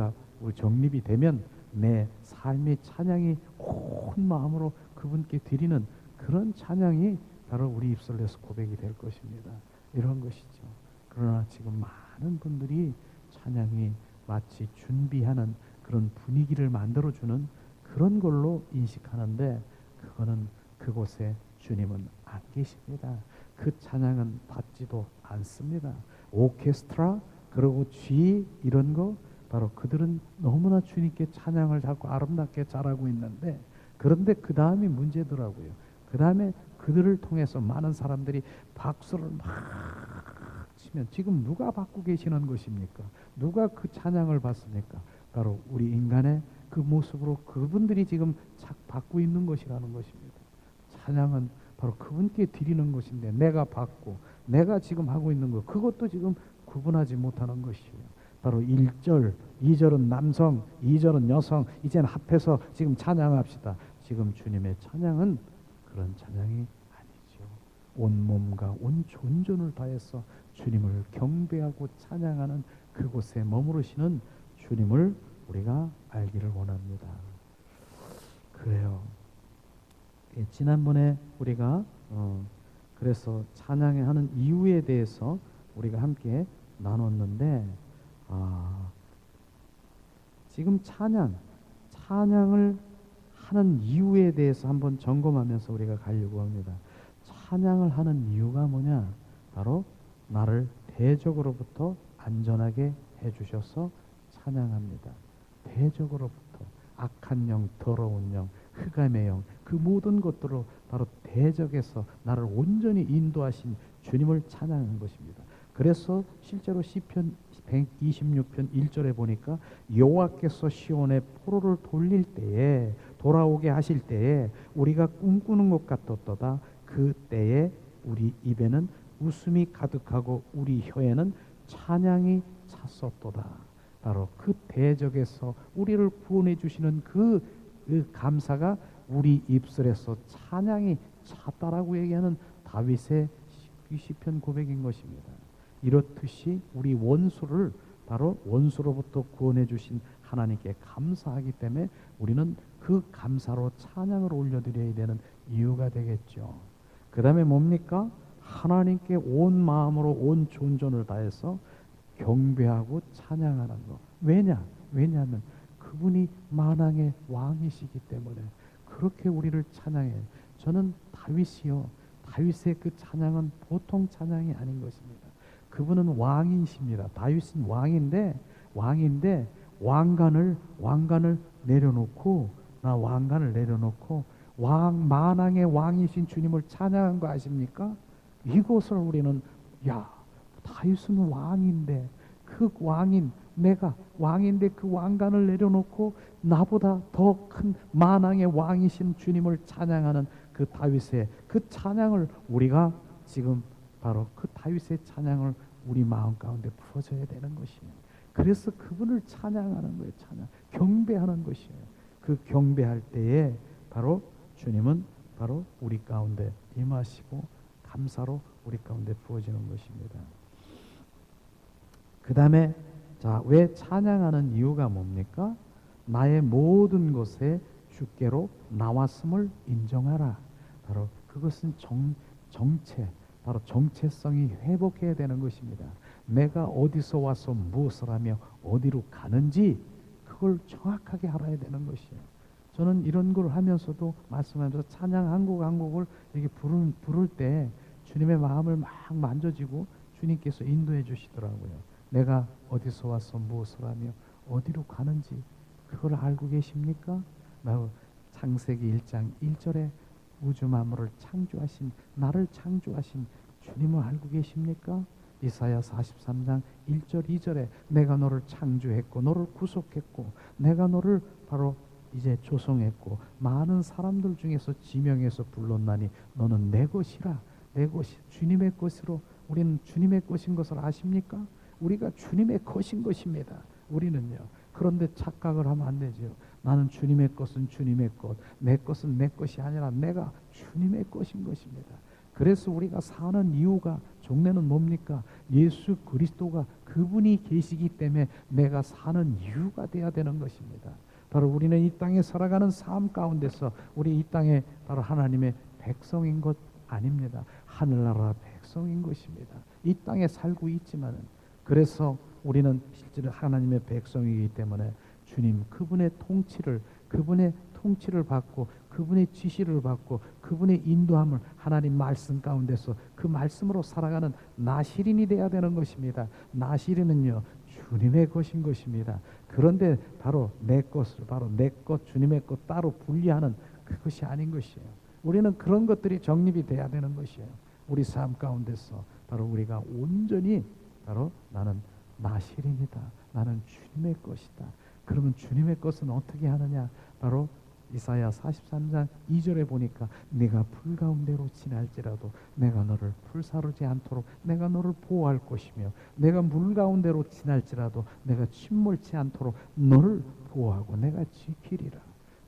정립이 되면 내 삶의 찬양이 온 마음으로 그분께 드리는 그런 찬양이 바로 우리 입술에서 고백이 될 것입니다. 이런 것이죠. 그러나 지금 많은 분들이 찬양이 마치 준비하는 그런 분위기를 만들어주는 그런 걸로 인식하는데, 그거는 그곳에 주님은 안 계십니다. 그 찬양은 받지도 않습니다. 오케스트라 그리고 쥐 이런 거 바로 그들은 너무나 주님께 찬양을 자꾸 아름답게 잘하고 있는데, 그런데 그 다음이 문제더라고요. 그 다음에 그들을 통해서 많은 사람들이 박수를 막 치면 지금 누가 받고 계시는 것입니까? 누가 그 찬양을 받습니까? 바로 우리 인간의 그 모습으로 그분들이 지금 받고 있는 것이라는 것입니다. 찬양은 바로 그분께 드리는 것인데 내가 받고 내가 지금 하고 있는 것, 그것도 지금 구분하지 못하는 것이에요. 바로 1절, 2절은 남성, 2절은 여성, 이제는 합해서 지금 찬양합시다. 지금 주님의 찬양은 그런 찬양이 아니죠. 온 몸과 온 존존을 다해서 주님을 경배하고 찬양하는 그곳에 머무르시는 주님을 우리가 알기를 원합니다. 그래요. 지난번에 우리가 그래서 찬양하는 이유에 대해서 우리가 함께 나눴는데, 지금 찬양을 하는 이유에 대해서 한번 점검하면서 우리가 가려고 합니다. 찬양을 하는 이유가 뭐냐? 바로 나를 대적으로부터 안전하게 해주셔서 찬양합니다. 대적으로부터 악한 영, 더러운 영, 흑암의 영, 그 모든 것들로 바로 대적에서 나를 온전히 인도하신 주님을 찬양한 것입니다. 그래서 실제로 시편 126편 1절에 보니까 여호와께서 시온의 포로를 돌릴 때에, 돌아오게 하실 때에 우리가 꿈꾸는 것 같았도다. 그 때에 우리 입에는 웃음이 가득하고 우리 혀에는 찬양이 찼었도다. 바로 그 대적에서 우리를 구원해 주시는 그 감사가 우리 입술에서 찬양이 찼다라고 얘기하는 다윗의 시편 고백인 것입니다. 이렇듯이 우리 원수를 바로 원수로부터 구원해 주신 하나님께 감사하기 때문에 우리는 그 감사로 찬양을 올려드려야 되는 이유가 되겠죠. 그 다음에 뭡니까? 하나님께 온 마음으로 온 존전을 다해서 경배하고 찬양하는 것. 왜냐하면 그분이 만왕의 왕이시기 때문에 그렇게 우리를 찬양해요. 저는 다윗이요, 다윗의 그 찬양은 보통 찬양이 아닌 것입니다. 그분은 왕이십니다. 다윗은 왕인데 왕관을 내려놓고 만왕의 왕이신 주님을 찬양한 거 아십니까? 이것을 우리는 다윗은 왕인데 그 왕인 내가 왕인데 그 왕관을 내려놓고 나보다 더 큰 만왕의 왕이신 주님을 찬양하는 그 다윗의 그 찬양을 우리가 지금 바로 그 다윗의 찬양을 우리 마음 가운데 부어줘야 되는 것이에요. 그래서 그분을 찬양하는 거예요. 경배하는 것이에요. 그 경배할 때에 바로 주님은 바로 우리 가운데 임하시고 감사로 우리 가운데 부어지는 것입니다. 그 다음에 왜 찬양하는 이유가 뭡니까? 나의 모든 것에 주께로 나왔음을 인정하라. 바로 그것은 바로 정체성이 회복해야 되는 것입니다. 내가 어디서 와서 무엇을 하며 어디로 가는지 그걸 정확하게 알아야 되는 것이에요. 저는 이런 걸 하면서도 말씀하면서 찬양 한 곡을 이렇게 부를 때 주님의 마음을 막 만져지고 주님께서 인도해 주시더라고요. 내가 어디서 와서 무엇을 하며 어디로 가는지 그걸 알고 계십니까? 창세기 1장 1절에 우주 만물을 나를 창조하신 주님을 알고 계십니까? 이사야 43장 1절 2절에 내가 너를 창조했고 너를 구속했고 내가 너를 바로 이제 조성했고 많은 사람들 중에서 지명해서 불렀나니 너는 내 것이라. 내 것이 주님의 것으로 우리는 주님의 것인 것을 아십니까? 우리가 주님의 것인 것입니다. 우리는요. 그런데 착각을 하면 안 되죠. 나는 주님의 것은 주님의 것, 내 것은 내 것이 아니라 내가 주님의 것인 것입니다. 그래서 우리가 사는 이유가 종래는 뭡니까? 예수 그리스도가 그분이 계시기 때문에 내가 사는 이유가 돼야 되는 것입니다. 바로 우리는 이 땅에 살아가는 삶 가운데서 우리 이 땅에 바로 하나님의 백성인 것 아닙니다. 하늘나라 백성인 것입니다. 이 땅에 살고 있지만은 그래서 우리는 실제로 하나님의 백성이기 때문에 주님 그분의 통치를 받고 그분의 지시를 받고 그분의 인도함을 하나님 말씀 가운데서 그 말씀으로 살아가는 나시린이 되어야 되는 것입니다. 나시린은요 주님의 것인 것입니다. 그런데 바로 내 것 주님의 것 따로 분리하는 그것이 아닌 것이에요. 우리는 그런 것들이 정립이 돼야 되는 것이에요. 우리 삶 가운데서 바로 우리가 온전히 바로 나는 나시린이다. 나는 주님의 것이다. 그러면 주님의 것은 어떻게 하느냐? 바로 이사야 43장 2절에 보니까 네가 불 가운데로 지날지라도 내가 너를 불사르지 않도록 내가 너를 보호할 것이며 내가 물 가운데로 지날지라도 내가 침몰치 않도록 너를 보호하고 내가 지키리라.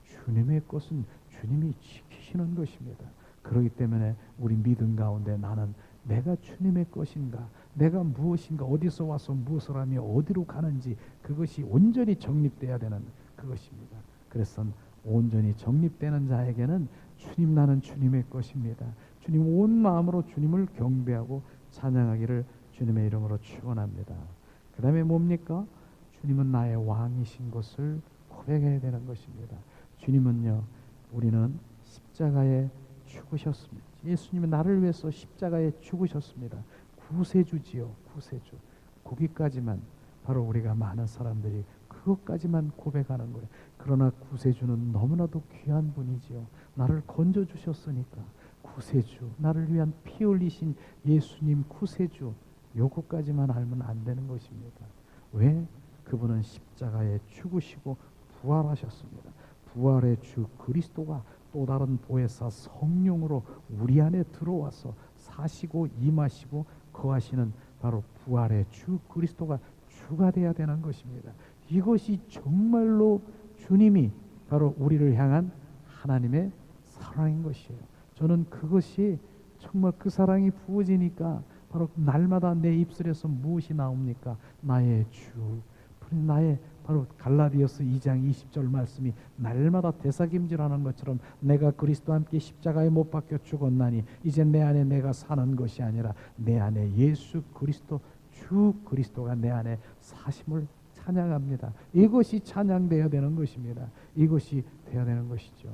주님의 것은 주님이 지키시는 것입니다. 그렇기 때문에 우리 믿음 가운데 나는 내가 주님의 것인가, 내가 무엇인가, 어디서 와서 무엇을 하며 어디로 가는지 그것이 온전히 정립돼야 되는 그것입니다. 그래서 온전히 정립되는 자에게는 주님 나는 주님의 것입니다. 주님 온 마음으로 주님을 경배하고 찬양하기를 주님의 이름으로 축원합니다. 그 다음에 뭡니까? 주님은 나의 왕이신 것을 고백해야 되는 것입니다. 주님은요, 우리는 십자가에 죽으셨습니다. 예수님이 나를 위해서 십자가에 죽으셨습니다. 구세주지요, 구세주. 거기까지만 바로 우리가 많은 사람들이 그것까지만 고백하는 거예요. 그러나 구세주는 너무나도 귀한 분이지요. 나를 건져 주셨으니까 구세주, 나를 위한 피 흘리신 예수님 구세주, 요거까지만 알면 안 되는 것입니다. 왜? 그분은 십자가에 죽으시고 부활하셨습니다. 부활의 주 그리스도가 또 다른 보혜사 성령으로 우리 안에 들어와서 사시고 임하시고 거하시는 바로 부활의 주 그리스도가 주가 되어야 되는 것입니다. 이것이 정말로 주님이 바로 우리를 향한 하나님의 사랑인 것이에요. 저는 그것이 정말 그 사랑이 부어지니까 바로 날마다 내 입술에서 무엇이 나옵니까? 나의 주, 나의 바로 갈라디아서 2장 20절 말씀이 날마다 되새김질하는 것처럼 내가 그리스도와 함께 십자가에 못 박혀 죽었나니 이제 내 안에 내가 사는 것이 아니라 내 안에 예수 그리스도 주 그리스도가 내 안에 사심을 찬양합니다. 이것이 찬양되어야 되는 것입니다. 이것이 되어야 되는 것이죠.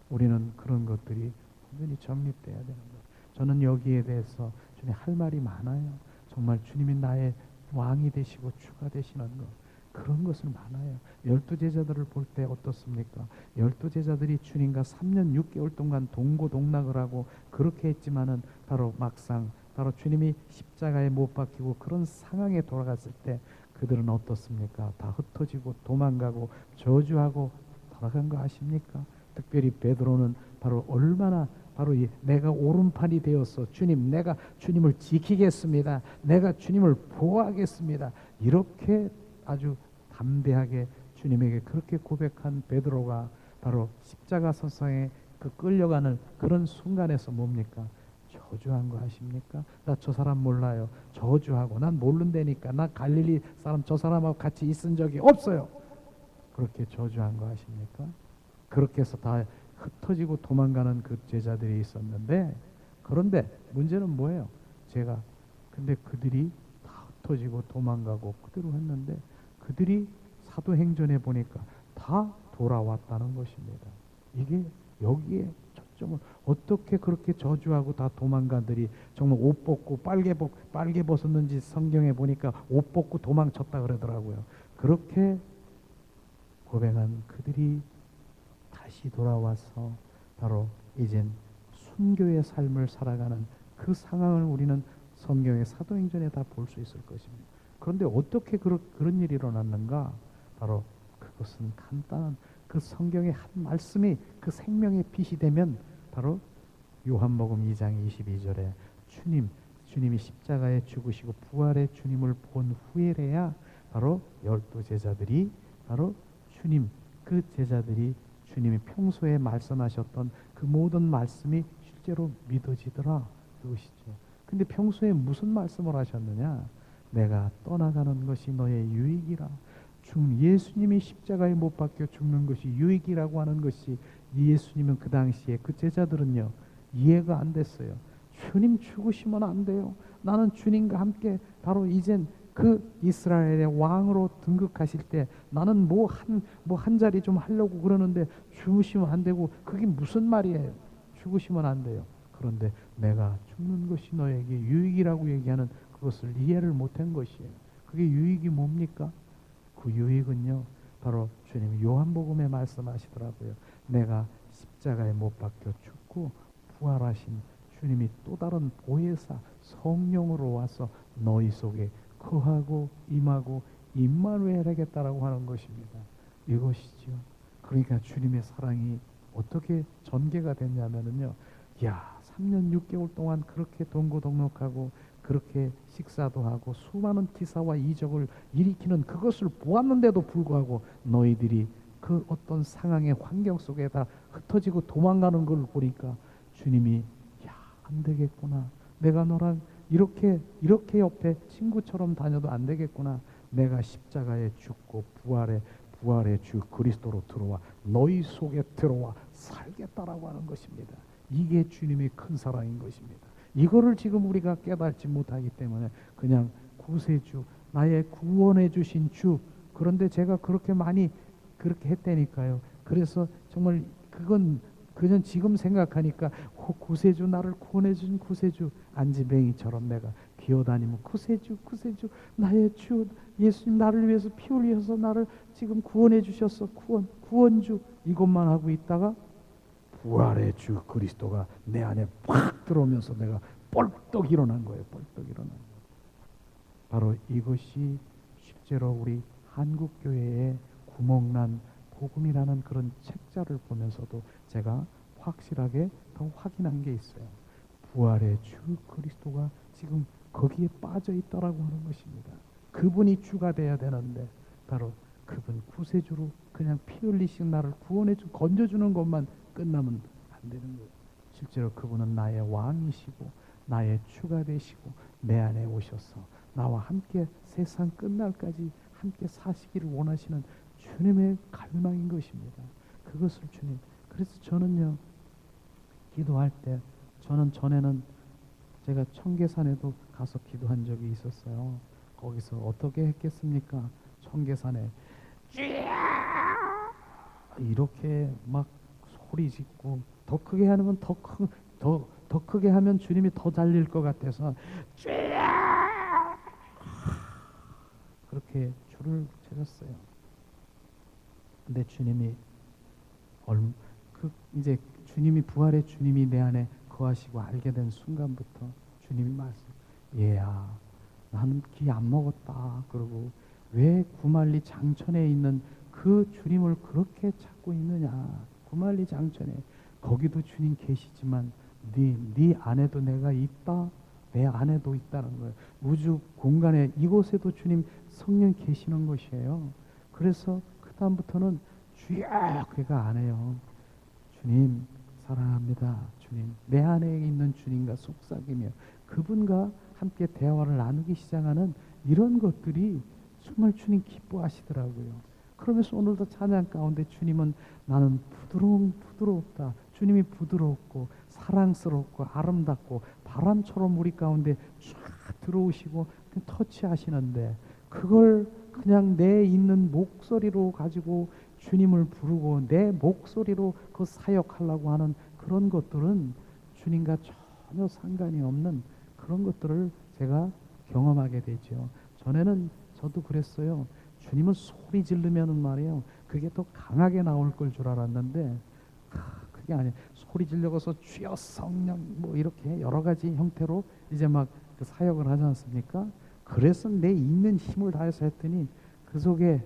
우리는 그런 것들이 완전히 정립되어야 되는 거예요. 저는 여기에 대해서 주님 할 말이 많아요. 정말 주님이 나의 왕이 되시고 주가 되시는 것, 그런 것은 많아요. 12제자들을 볼 때 어떻습니까? 12제자들이 주님과 3년 6개월 동안 동고동락을 하고 그렇게 했지만은 바로 막상 바로 주님이 십자가에 못 박히고 그런 상황에 돌아갔을 때 그들은 어떻습니까? 다 흩어지고 도망가고 저주하고 돌아간 거 아십니까? 특별히 베드로는 바로 얼마나 바로 내가 오른팔이 되어서 주님, 내가 주님을 지키겠습니다. 내가 주님을 보호하겠습니다. 이렇게 아주 담대하게 주님에게 그렇게 고백한 베드로가 바로 십자가 선상에 그 끌려가는 그런 순간에서 뭡니까? 저주한 거 아십니까? 나 저 사람 몰라요. 저주하고 난 모른다니까. 나 갈릴리 사람 저 사람하고 같이 있은 적이 없어요. 그렇게 저주한 거 아십니까? 그렇게 해서 다 흩어지고 도망가는 그 제자들이 있었는데, 그런데 문제는 뭐예요? 근데 그들이 다 흩어지고 도망가고 그대로 했는데 그들이 사도행전에 보니까 다 돌아왔다는 것입니다. 이게 여기에 초점을, 어떻게 그렇게 저주하고 다 도망가들이 정말 옷 벗고 빨개 벗었는지 성경에 보니까 옷 벗고 도망쳤다 그러더라고요. 그렇게 고백한 그들이 다시 돌아와서 바로 이젠 순교의 삶을 살아가는 그 상황을 우리는 성경의 사도행전에 다 볼 수 있을 것입니다. 그런데 어떻게 그런 일이 일어났는가? 바로 그것은 간단한 그 성경의 한 말씀이 그 생명의 빛이 되면 바로 요한복음 2장 22절에 주님이 십자가에 죽으시고 부활의 주님을 본 후에래야 바로 12제자들이 바로 그 제자들이 주님이 평소에 말씀하셨던 그 모든 말씀이 실제로 믿어지더라, 그것이죠. 근데 평소에 무슨 말씀을 하셨느냐? 내가 떠나가는 것이 너의 유익이라. 예수님이 십자가에 못 박혀 죽는 것이 유익이라고 하는 것이, 예수님은 그 당시에 그 제자들은요 이해가 안 됐어요. 주님 죽으시면 안 돼요. 나는 주님과 함께 바로 이젠 그 이스라엘의 왕으로 등극하실 때 나는 한 자리 좀 하려고 그러는데 죽으시면 안 되고, 그게 무슨 말이에요? 죽으시면 안 돼요. 그런데 내가 죽는 것이 너에게 유익이라고 얘기하는 그것을 이해를 못한 것이에요. 그게 유익이 뭡니까? 그 유익은요 바로 주님이 요한복음에 말씀하시더라고요. 내가 십자가에 못 박혀 죽고 부활하신 주님이 또 다른 보혜사 성령으로 와서 너희 속에 거하고 임하고 임마누엘 하겠다라고 하는 것입니다. 이것이죠. 그러니까 주님의 사랑이 어떻게 전개가 됐냐면은요, 3년 6개월 동안 그렇게 동고동락하고 그렇게 식사도 하고 수많은 기사와 이적을 일으키는 그것을 보았는데도 불구하고 너희들이 그 어떤 상황의 환경 속에 다 흩어지고 도망가는 걸 보니까 주님이 안 되겠구나. 내가 너랑 이렇게 옆에 친구처럼 다녀도 안 되겠구나. 내가 십자가에 죽고 부활의 주 그리스도로 들어와 너희 속에 들어와 살겠다라고 하는 것입니다. 이게 주님의 큰 사랑인 것입니다. 이거를 지금 우리가 깨닫지 못하기 때문에 그냥 구세주, 나의 구원해 주신 주, 그런데 제가 그렇게 많이 그렇게 했다니까요. 그래서 정말 그건 그전 지금 생각하니까 구세주, 나를 구원해 준 구세주, 안지뱅이처럼 내가 기어다니면 구세주 구세주 나의 주 예수님 나를 위해서 피 흘리셔서 나를 지금 구원해 주셨어, 구원주, 이것만 하고 있다가 부활의 주 그리스도가 내 안에 팍 들어오면서 내가 벌떡 일어난 거예요. 벌떡 일어난 거예요. 바로 이것이 실제로 우리 한국 교회의 구멍난 복음이라는 그런 책자를 보면서도 제가 확실하게 더 확인한 게 있어요. 부활의 주 그리스도가 지금 거기에 빠져 있다라고 하는 것입니다. 그분이 주가 돼야 되는데 바로 그분 구세주로 그냥 피 흘리신 나를 구원해 주 건져주는 것만 끝나면 안 되는 거예요. 실제로 그분은 나의 왕이시고 나의 주가 되시고 내 안에 오셔서 나와 함께 세상 끝날까지 함께 사시기를 원하시는 주님의 갈망인 것입니다. 그것을 주님, 그래서 저는요 기도할 때, 저는 전에는 제가 청계산에도 가서 기도한 적이 있었어요. 거기서 어떻게 했겠습니까? 청계산에 이렇게 막 소리 짓고, 더 크게 하면 더 크게 하면 주님이 더 잘릴 것 같아서 그렇게 줄을 찾았어요. 근데 주님이 이제 주님이, 부활의 주님이 내 안에 거하시고 알게 된 순간부터 주님이 말씀, 얘야 나는 기 안 먹었다. 그러고 왜 구말리 장천에 있는 그 주님을 그렇게 찾고 있느냐. 구말리 장천에 거기도 주님 계시지만 네 안에도 내가 있다. 내 안에도 있다는 거예요. 우주 공간에 이곳에도 주님 성령 계시는 것이에요. 그래서 그 다음부터는 주여 그가 안 해요. 주님 사랑합니다. 주님, 내 안에 있는 주님과 속삭이며 그분과 함께 대화를 나누기 시작하는 이런 것들이 정말 주님 기뻐하시더라고요. 그러면서 오늘도 찬양 가운데 주님은 나는 부드럽다. 주님이 부드럽고 사랑스럽고 아름답고 바람처럼 우리 가운데 쫙 들어오시고 터치하시는데, 그걸 그냥 내 있는 목소리로 가지고 주님을 부르고 내 목소리로 그 사역하려고 하는 그런 것들은 주님과 전혀 상관이 없는 그런 것들을 제가 경험하게 되죠. 전에는 저도 그랬어요. 주님은 소리 지르면은 말이에요, 그게 더 강하게 나올 걸 줄 알았는데 그게 아니에요. 소리 질러서 주여 성령 뭐 이렇게 여러 가지 형태로 이제 막 그 사역을 하지 않습니까? 그래서 내 있는 힘을 다해서 했더니 그 속에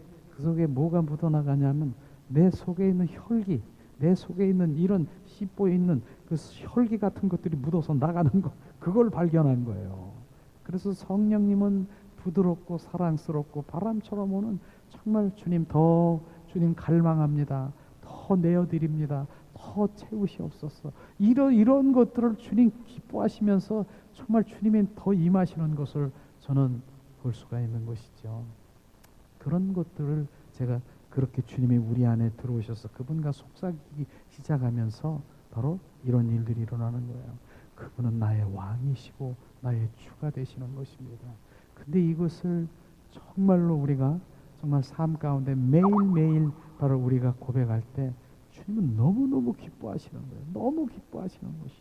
뭐가 묻어나가냐면 내 속에 있는 혈기, 내 속에 있는 이런 씹고 있는 그 혈기 같은 것들이 묻어서 나가는 거, 그걸 발견한 거예요. 그래서 성령님은 부드럽고 사랑스럽고 바람처럼 오는, 정말 주님 갈망합니다. 더 내어드립니다. 더 채우시옵소서. 이런 것들을 주님 기뻐하시면서 정말 주님이 더 임하시는 것을 저는 볼 수가 있는 것이죠. 그런 것들을 제가 그렇게 주님이 우리 안에 들어오셔서 그분과 속삭이기 시작하면서 바로 이런 일들이 일어나는 거예요. 그분은 나의 왕이시고 나의 주가 되시는 것입니다. 근데 이것을 정말로 우리가 정말 삶 가운데 매일매일 바로 우리가 고백할 때 주님은 너무너무 기뻐하시는 거예요. 너무 기뻐하시는 것이,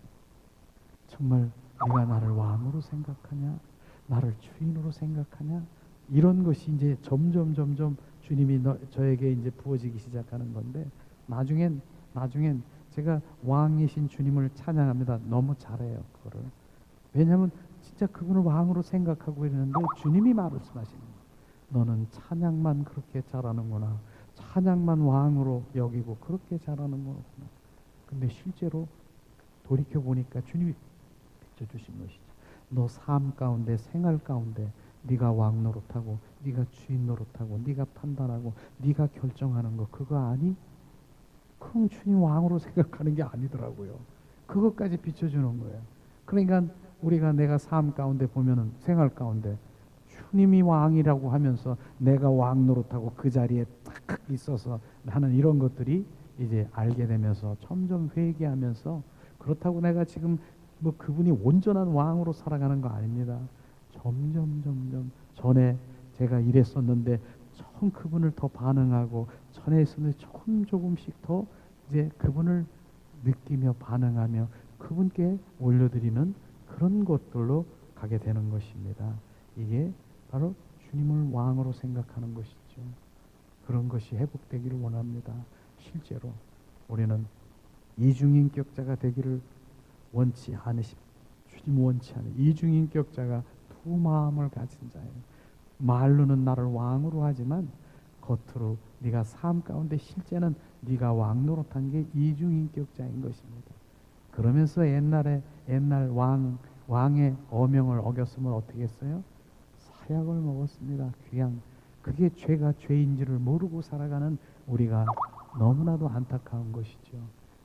정말 네가 나를 왕으로 생각하냐, 나를 주인으로 생각하냐, 이런 것이 이제 점점 주님이 저에게 이제 부어지기 시작하는 건데, 나중엔 제가 왕이신 주님을 찬양합니다. 너무 잘해요, 그거를. 왜냐하면 진짜 그분을 왕으로 생각하고 있는데 주님이 말씀하시는 거예요. 너는 찬양만 그렇게 잘하는구나. 찬양만 왕으로 여기고 그렇게 잘하는 거구나. 근데 실제로 돌이켜 보니까 주님이 비춰주신 것이죠. 너 삶 가운데, 생활 가운데 네가 왕 노릇하고 네가 주인 노릇하고 네가 판단하고 네가 결정하는 거 그거 아니? 그럼 주님 왕으로 생각하는 게 아니더라고요. 그것까지 비춰주는 거예요. 그러니까 우리가 내가 삶 가운데 보면은, 생활 가운데 주님이 왕이라고 하면서 내가 왕 노릇하고 그 자리에 딱 있어서 하는 이런 것들이 이제 알게 되면서 점점 회개하면서, 그렇다고 내가 지금 뭐 그분이 온전한 왕으로 살아가는 거 아닙니다. 점점 전에 제가 이랬었는데 좀 그분을 더 반응하고, 전에 있었는데 조금씩 더 이제 그분을 느끼며 반응하며 그분께 올려드리는 그런 것들로 가게 되는 것입니다. 이게 바로 주님을 왕으로 생각하는 것이죠. 그런 것이 회복되기를 원합니다. 실제로 우리는 이중인격자가 되기를 원치 않으십, 주님 원치 않으. 이중인격자가 두 마음을 가진 자예요. 말로는 나를 왕으로 하지만 겉으로 네가 삶 가운데 실제는 네가 왕 노릇한 게 이중인격자인 것입니다. 그러면서 옛날 왕의 어명을 어겼으면 어떻게 했어요? 사약을 먹었습니다. 그냥 그게 죄가 죄인지를 모르고 살아가는 우리가 너무나도 안타까운 것이죠.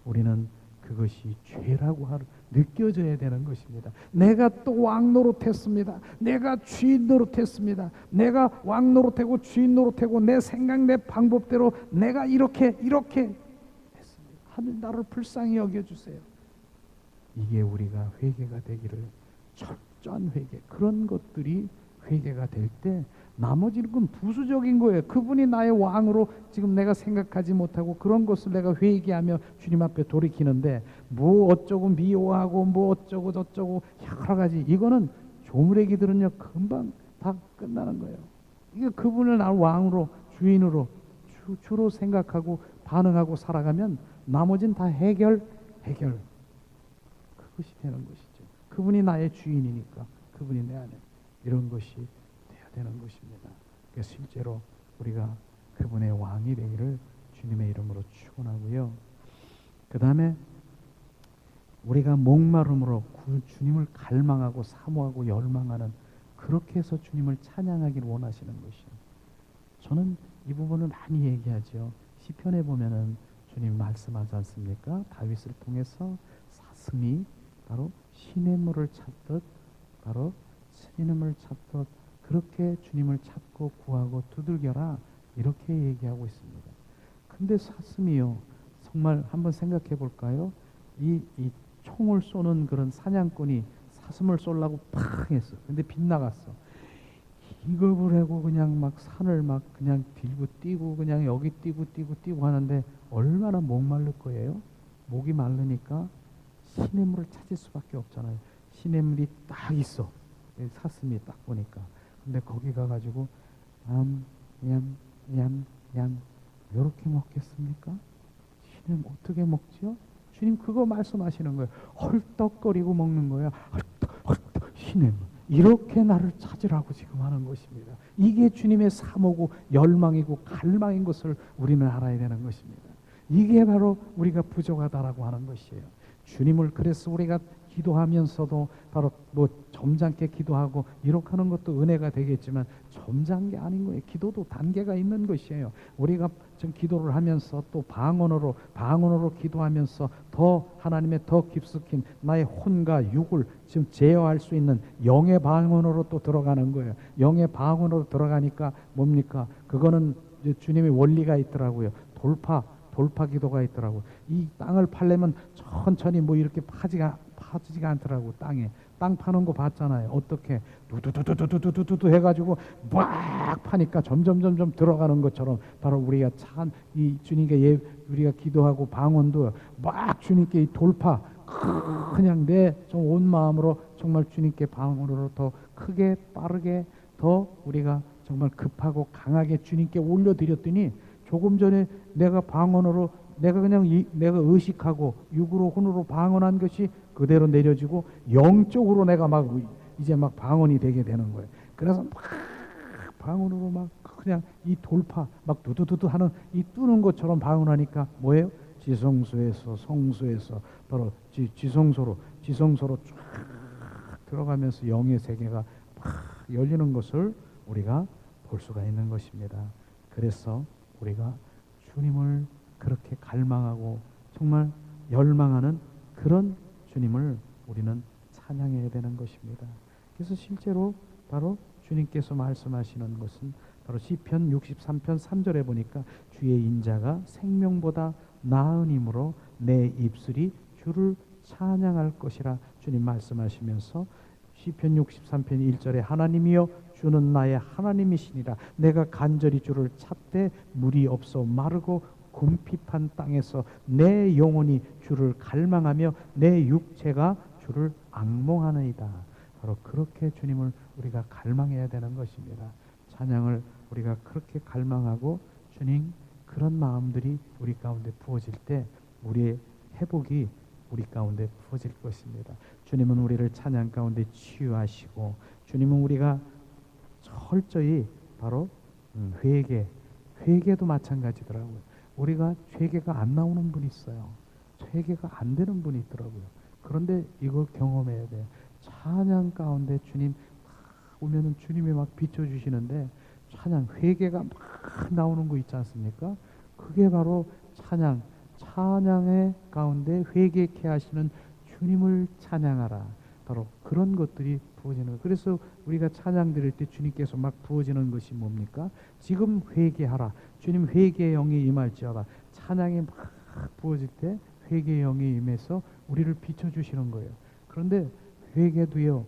우리는 그것이 죄라고 느껴져야 되는 것입니다. 내가 또 왕 노릇했습니다. 내가 주인 노릇했습니다. 내가 왕 노릇하고 주인 노릇하고 내 생각 내 방법대로 내가 이렇게 했습니다. 하늘 나를 불쌍히 여겨주세요. 이게 우리가 회개가 되기를, 철저한 회개, 그런 것들이 회개가 될 때 나머지는 건 부수적인 거예요. 그분이 나의 왕으로 지금 내가 생각하지 못하고 그런 것을 내가 회개하며 주님 앞에 돌이키는데 뭐 어쩌고 미워하고 뭐 어쩌고 저쩌고 여러 가지, 이거는 조무래기들은요 금방 다 끝나는 거예요. 이게 그분을 나를 왕으로 주인으로 주로 생각하고 반응하고 살아가면 나머지는 다 해결 그것이 되는 것이죠. 그분이 나의 주인이니까 그분이 내 안에 이런 것이 돼야 되는 것입니다. 그래서 실제로 우리가 그분의 왕이 되기를 주님의 이름으로 축원하고요. 그 다음에 우리가 목마름으로 주님을 갈망하고 사모하고 열망하는, 그렇게 해서 주님을 찬양하기를 원하시는 것이요. 저는 이 부분을 많이 얘기하죠. 시편에 보면은 주님 말씀하지 않습니까? 다윗을 통해서 사슴이 바로 시냇물을 찾듯, 바로 스님을 찾듯 그렇게 주님을 찾고 구하고 두들겨라, 이렇게 얘기하고 있습니다. 근데 사슴이요, 정말 한번 생각해 볼까요? 이 총을 쏘는 그런 사냥꾼이 사슴을 쏘려고 팍 했어. 근데 빗나갔어. 기겁을 하고 그냥 막 산을 막 그냥 들고 뛰고 그냥 여기 뛰고 하는데 얼마나 목마를 거예요? 목이 마르니까 시냇물을 찾을 수밖에 없잖아요. 시냇물이 딱 있어. 사슴이 딱 보니까. 근데 거기 가가지고 얌 이렇게 먹겠습니까? 주님 어떻게 먹지요? 주님 그거 말씀하시는 거예요. 헐떡거리고 먹는 거예요. 헐떡 시냇물. 이렇게 나를 찾으라고 지금 하는 것입니다. 이게 주님의 사모고 열망이고 갈망인 것을 우리는 알아야 되는 것입니다. 이게 바로 우리가 부족하다라고 하는 것이에요. 주님을, 그래서 우리가 기도하면서도 바로 뭐 점잖게 기도하고 이렇게 하는 것도 은혜가 되겠지만 점잖은 게 아닌 거예요. 기도도 단계가 있는 것이에요. 우리가 지금 기도를 하면서 또 방언으로 기도하면서 더 하나님의 더 깊숙이 나의 혼과 육을 지금 제어할 수 있는 영의 방언으로 또 들어가는 거예요. 영의 방언으로 들어가니까 뭡니까? 그거는 주님의 원리가 있더라고요. 돌파 기도가 있더라고. 이 땅을 팔려면 천천히 뭐 이렇게 파지가 않더라고. 땅 파는 거 봤잖아요. 어떻게 두두두두두두두두 해가지고 막 파니까 점점 들어가는 것처럼 바로 우리가 이 주님께 우리가 기도하고 방언도 막 주님께 이 돌파 그냥 내 좀 온 마음으로 정말 주님께 방언으로 더 크게 빠르게 더 우리가 정말 급하고 강하게 주님께 올려드렸더니 조금 전에 내가 방언으로 내가 그냥 내가 의식하고 육으로 혼으로 방언한 것이 그대로 내려지고 영적으로 내가 막 이제 막 방언이 되게 되는 거예요. 그래서 막 방언으로 막 그냥 이 돌파 막 두두두두 하는 이 뚫는 것처럼 방언하니까 뭐예요? 지성소에서 성소에서 바로 지성소로 쫙 들어가면서 영의 세계가 막 열리는 것을 우리가 볼 수가 있는 것입니다. 그래서 우리가 주님을 그렇게 갈망하고 정말 열망하는 그런 주님을 우리는 찬양해야 되는 것입니다. 그래서 실제로 바로 주님께서 말씀하시는 것은 바로 시편 63편 3절에 보니까 주의 인자가 생명보다 나은 이므로 내 입술이 주를 찬양할 것이라 주님 말씀하시면서 시편 63편 1절에 하나님이여 주는 나의 하나님이시니라 내가 간절히 주를 찾되 물이 없어 마르고 궁핍한 땅에서 내 영혼이 주를 갈망하며 내 육체가 주를 앙몽하느이다. 바로 그렇게 주님을 우리가 갈망해야 되는 것입니다. 찬양을 우리가 그렇게 갈망하고 주님 그런 마음들이 우리 가운데 부어질 때 우리의 회복이 우리 가운데 부어질 것입니다. 주님은 우리를 찬양 가운데 치유하시고 주님은 우리가 철저히 바로 회개도 마찬가지더라고요. 우리가 회개가 안 나오는 분이 있어요. 회개가 안 되는 분이 있더라고요. 그런데 이걸 경험해야 돼요. 찬양 가운데 주님 오면은 주님이 막 비춰주시는데 찬양 회개가 막 나오는 거 있지 않습니까? 그게 바로 찬양의 가운데 회개케 하시는 주님을 찬양하라. 바로 그런 것들이 부어지는 거예요. 그래서 우리가 찬양 드릴 때 주님께서 막 부어지는 것이 뭡니까? 지금 회개하라. 주님 회개의 영이 임할지어다. 찬양이 막 부어질 때 회개의 영이 임해서 우리를 비춰주시는 거예요. 그런데 회개도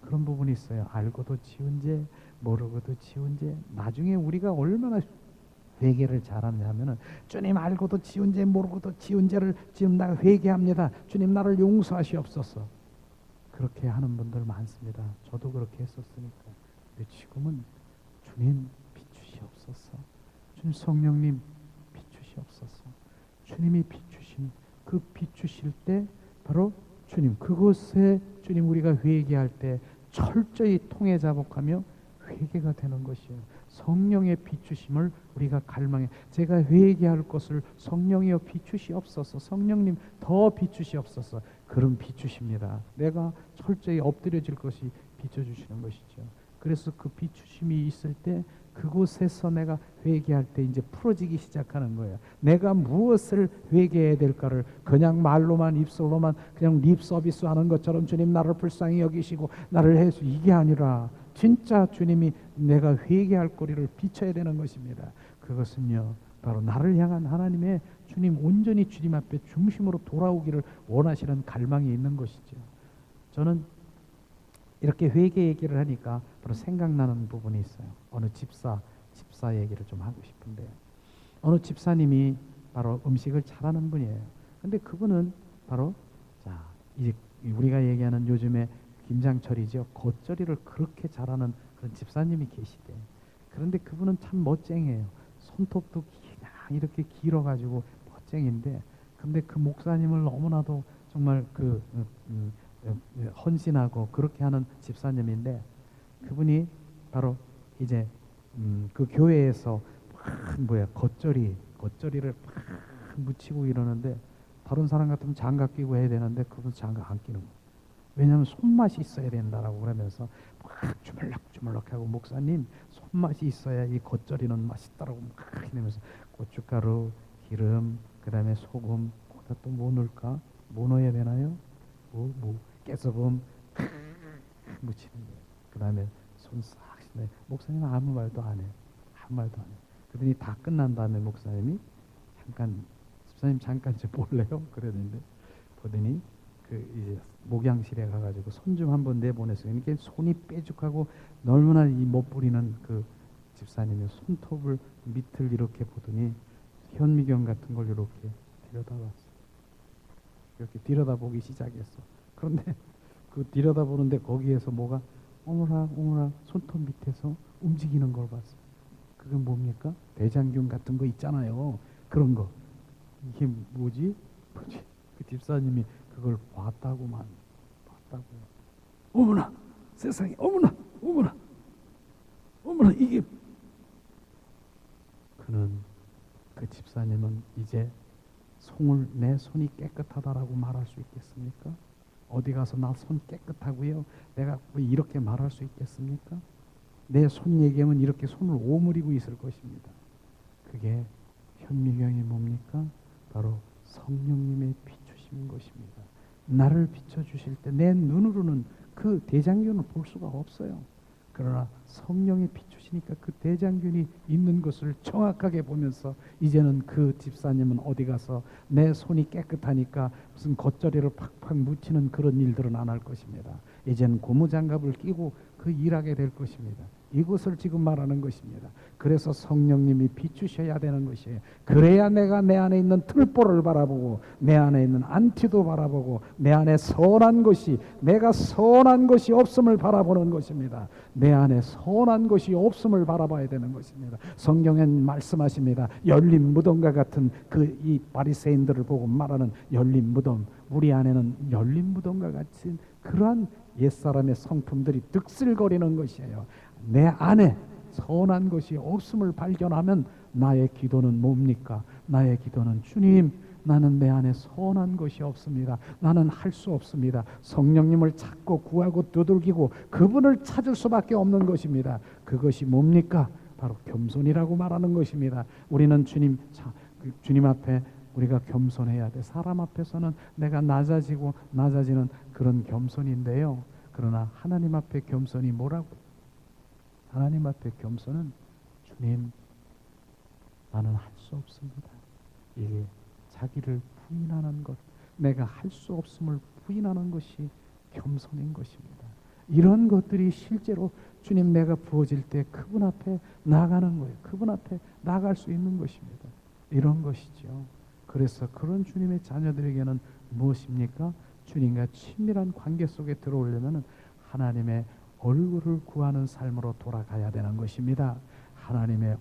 그런 부분이 있어요. 알고도 지은 죄, 모르고도 지은 죄. 나중에 우리가 얼마나 회개를 잘하느냐 하면은 주님 알고도 지은 죄 모르고도 지은 죄를 지금 내가 회개합니다. 주님 나를 용서하시옵소서. 그렇게 하는 분들 많습니다. 저도 그렇게 했었으니까. 근데 지금은 주님 비추시옵소서. 주님 성령님 비추시옵소서. 주님이 비추신 그 비추실 때 바로 주님 그곳에 주님 우리가 회개할 때 철저히 통회자복하며 회개가 되는 것이에요. 성령의 비추심을 우리가 갈망해. 제가 회개할 것을 성령이여 비추시옵소서. 성령님 더 비추시옵소서. 그런 비추십니다. 내가 철저히 엎드려질 것이 비춰주시는 것이죠. 그래서 그 비추심이 있을 때 그곳에서 내가 회개할 때 이제 풀어지기 시작하는 거예요. 내가 무엇을 회개해야 될까를 그냥 말로만 입술로만 그냥 립 서비스 하는 것처럼 주님 나를 불쌍히 여기시고 나를 해주 이게 아니라 진짜 주님이 내가 회개할 거리를 비춰야 되는 것입니다. 그것은요 바로 나를 향한 하나님의 주님 온전히 주님 앞에 중심으로 돌아오기를 원하시는 갈망이 있는 것이죠. 저는 이렇게 회개 얘기를 하니까 바로 생각나는 부분이 있어요. 어느 집사 얘기를 좀 하고 싶은데요. 어느 집사님이 바로 음식을 잘하는 분이에요. 근데 그분은 바로 이제 우리가 얘기하는 요즘에 김장철이죠. 겉절이를 그렇게 잘하는 그런 집사님이 계시대. 그런데 그분은 참 멋쟁이에요. 손톱도 그냥 이렇게 길어가지고 멋쟁인데, 근데 그 목사님을 너무나도 정말 헌신하고 그렇게 하는 집사님인데, 그분이 바로 이제 그 교회에서 겉절이를 막 묻히고 이러는데, 다른 사람 같으면 장갑 끼고 해야 되는데 그분 장갑 안 끼는 거예요. 왜냐하면 손맛이 있어야 된다라고 그러면서 막 주물럭주물럭하고, 목사님 손맛이 있어야 이 겉절이는 맛있다라고 막 이러면서 고춧가루, 기름, 그 다음에 소금, 거기다 또 뭐 넣을까? 뭐 넣어야 되나요? 깨소금 묻히는 거예요. 그 다음에 손 싹 씻어요. 목사님은 아무 말도 안 해요. 아무 말도 안 해요. 그러더니 다 끝난 다음에 목사님이 집사님 잠깐 좀 볼래요? 그러는데 보더니 이제 목양실에 가가지고 손 좀 한번 내보냈어요. 이렇게 손이 뾰족하고 얼마나 이 못 부리는 그 집사님의 손톱을 밑을 이렇게 보더니 현미경 같은 걸 이렇게 들여다봤어. 이렇게 들여다보기 시작했어. 그런데 그 들여다보는데 거기에서 뭐가 오므락 손톱 밑에서 움직이는 걸 봤어. 그게 뭡니까? 대장균 같은 거 있잖아요. 그런 거. 이게 뭐지? 그 집사님이 그걸 봤다고요. 어머나 세상에, 어머나 이게. 그 집사님은 이제 내 손이 깨끗하다라고 말할 수 있겠습니까? 어디 가서 나 손 깨끗하고요, 내가 왜 이렇게 말할 수 있겠습니까? 내 손 얘기하면 이렇게 손을 오므리고 있을 것입니다. 그게 현미경이 뭡니까? 바로 성령님의 비추심인 것입니다. 나를 비춰주실 때 내 눈으로는 그 대장균을 볼 수가 없어요. 그러나 성령이 비추시니까 그 대장균이 있는 것을 정확하게 보면서 이제는 그 집사님은 어디 가서 내 손이 깨끗하니까 무슨 겉절이를 팍팍 묻히는 그런 일들은 안 할 것입니다. 이제는 고무장갑을 끼고 그 일하게 될 것입니다. 이것을 지금 말하는 것입니다. 그래서 성령님이 비추셔야 되는 것이에요. 그래야 내가 내 안에 있는 틀보를 바라보고 내 안에 있는 안티도 바라보고 내 안에 선한 것이, 내가 선한 것이 없음을 바라보는 것입니다. 내 안에 선한 것이 없음을 바라봐야 되는 것입니다. 성경엔 말씀하십니다. 열린 무덤과 같은 이 바리새인들을 보고 말하는 열린 무덤, 우리 안에는 열린 무덤과 같은 그러한 옛사람의 성품들이 득실거리는 것이에요. 내 안에 선한 것이 없음을 발견하면 나의 기도는 뭡니까? 나의 기도는 주님, 나는 내 안에 선한 것이 없습니다. 나는 할 수 없습니다. 성령님을 찾고 구하고 두들기고 그분을 찾을 수밖에 없는 것입니다. 그것이 뭡니까? 바로 겸손이라고 말하는 것입니다. 우리는 주님 앞에 우리가 겸손해야 돼. 사람 앞에서는 내가 낮아지는 그런 겸손인데요. 그러나 하나님 앞에 겸손이 뭐라고? 하나님 앞에 겸손은 주님, 나는 할 수 없습니다. 이게 자기를 부인하는 것, 내가 할 수 없음을 부인하는 것이 겸손인 것입니다. 이런 것들이 실제로 주님 내가 부어질 때 그분 앞에 나가는 거예요. 그분 앞에 나갈 수 있는 것입니다. 이런 것이죠. 그래서 그런 주님의 자녀들에게는 무엇입니까? 주님과 친밀한 관계 속에 들어오려면 하나님의 얼굴을 구하는 삶으로 돌아가야 되는 것입니다. 하나님의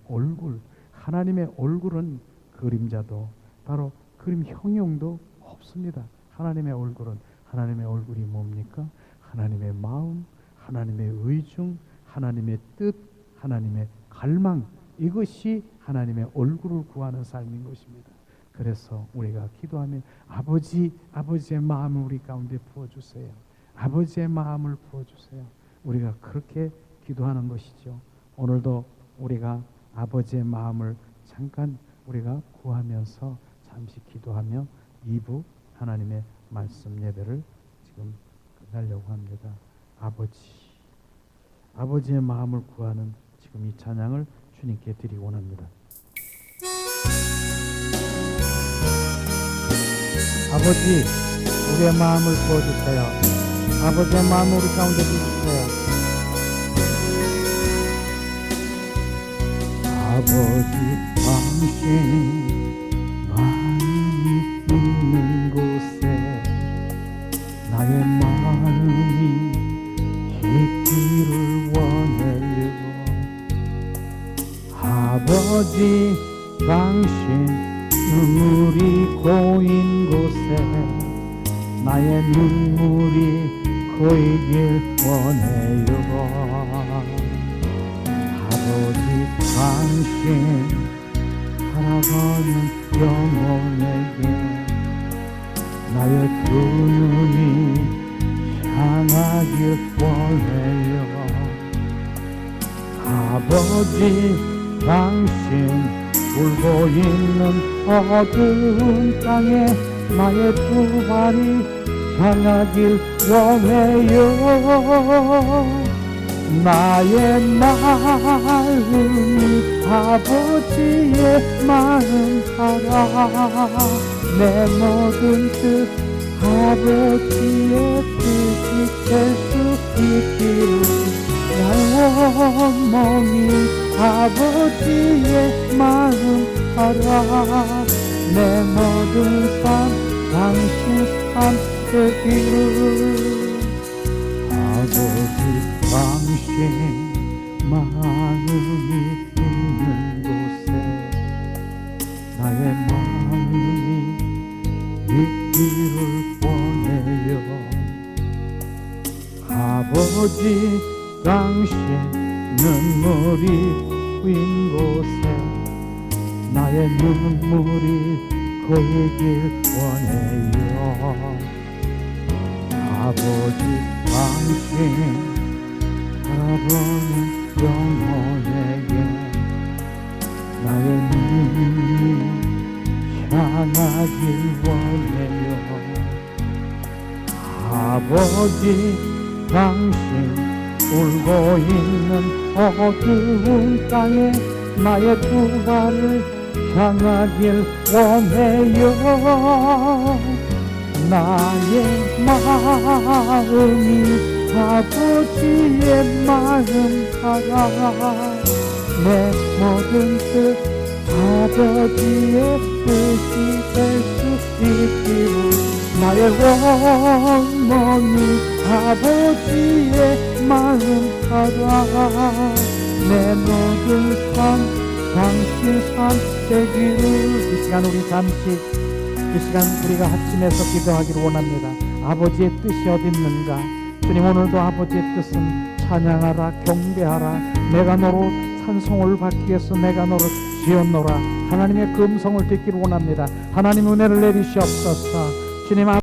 얼굴은 그림자도 바로 그림 형용도 없습니다. 하나님의 얼굴이 뭡니까? 하나님의 마음, 하나님의 의중, 하나님의 뜻, 하나님의 갈망, 이것이 하나님의 얼굴을 구하는 삶인 것입니다. 그래서 우리가 기도하면 아버지의 마음을 우리 가운데 부어주세요. 아버지의 마음을 부어주세요. 우리가 그렇게 기도하는 것이죠. 오늘도 우리가 아버지의 마음을 잠깐 우리가 구하면서 잠시 기도하며 2부 하나님의 말씀 예배를 지금 끝내려고 합니다. 아버지의 마음을 구하는 지금 이 찬양을 주님께 드리고 원합니다. 아버지, 우리의 마음을 부어주세요. 아버지의 마음을 우리 가운데 주세요. 아버지, 당신 마음이 있는 곳에 나의 마음이 있기를 원해요. 아버지, 당신 눈물이 고인 곳에 나의 눈물이 고이길 원해요. 아버지, 당신 살아가는 영혼에게 나의 두 눈이 향하길 원해요. 아버지, 당신 울고 있는 어두운 땅에 나의 두 발이 향하길 원해요. 나의 마음이 아버지의 마음 알아. 내 모든 뜻 아버지의 뜻이 될 수 있기를. 나의 온몸이 아버지의 마음 알아. 내 모든 삶 당신 삶 되기를. 아버지, 당신 마음이 있는 곳에 나의 마음이 있기를 원해요. 아버지, 당신 눈물이 휘인 곳에 나의 눈물이 고이길 원해요. 아버지, 당신 바라보는 영혼에게 나의 눈이 향하길 원해요. 아버지, 당신 울고 있는 어두운 땅에 나의 두 발을 향하길 원해요. 나의 마음이 아버지의 마음 알아. 내 모든 뜻 아버지의 뜻이 될 수 있기를. 나의 원망이 아버지의 마음 알아. 내 모든 삶 당신 삶 되기를. 이 시간 우리 잠시, 이 시간 우리가 아침에서 기도하기를 원합니다. 아버지의 뜻이 어디 있는가? 주님, 오늘도 아버지의 뜻은 찬양하라, 경배하라. 내가 너로 찬송을 받기 위해서 내가 너를 지었노라. 하나님의 그 음성을 듣기를 원합니다. 하나님 은혜를 내리시옵소서. 주님,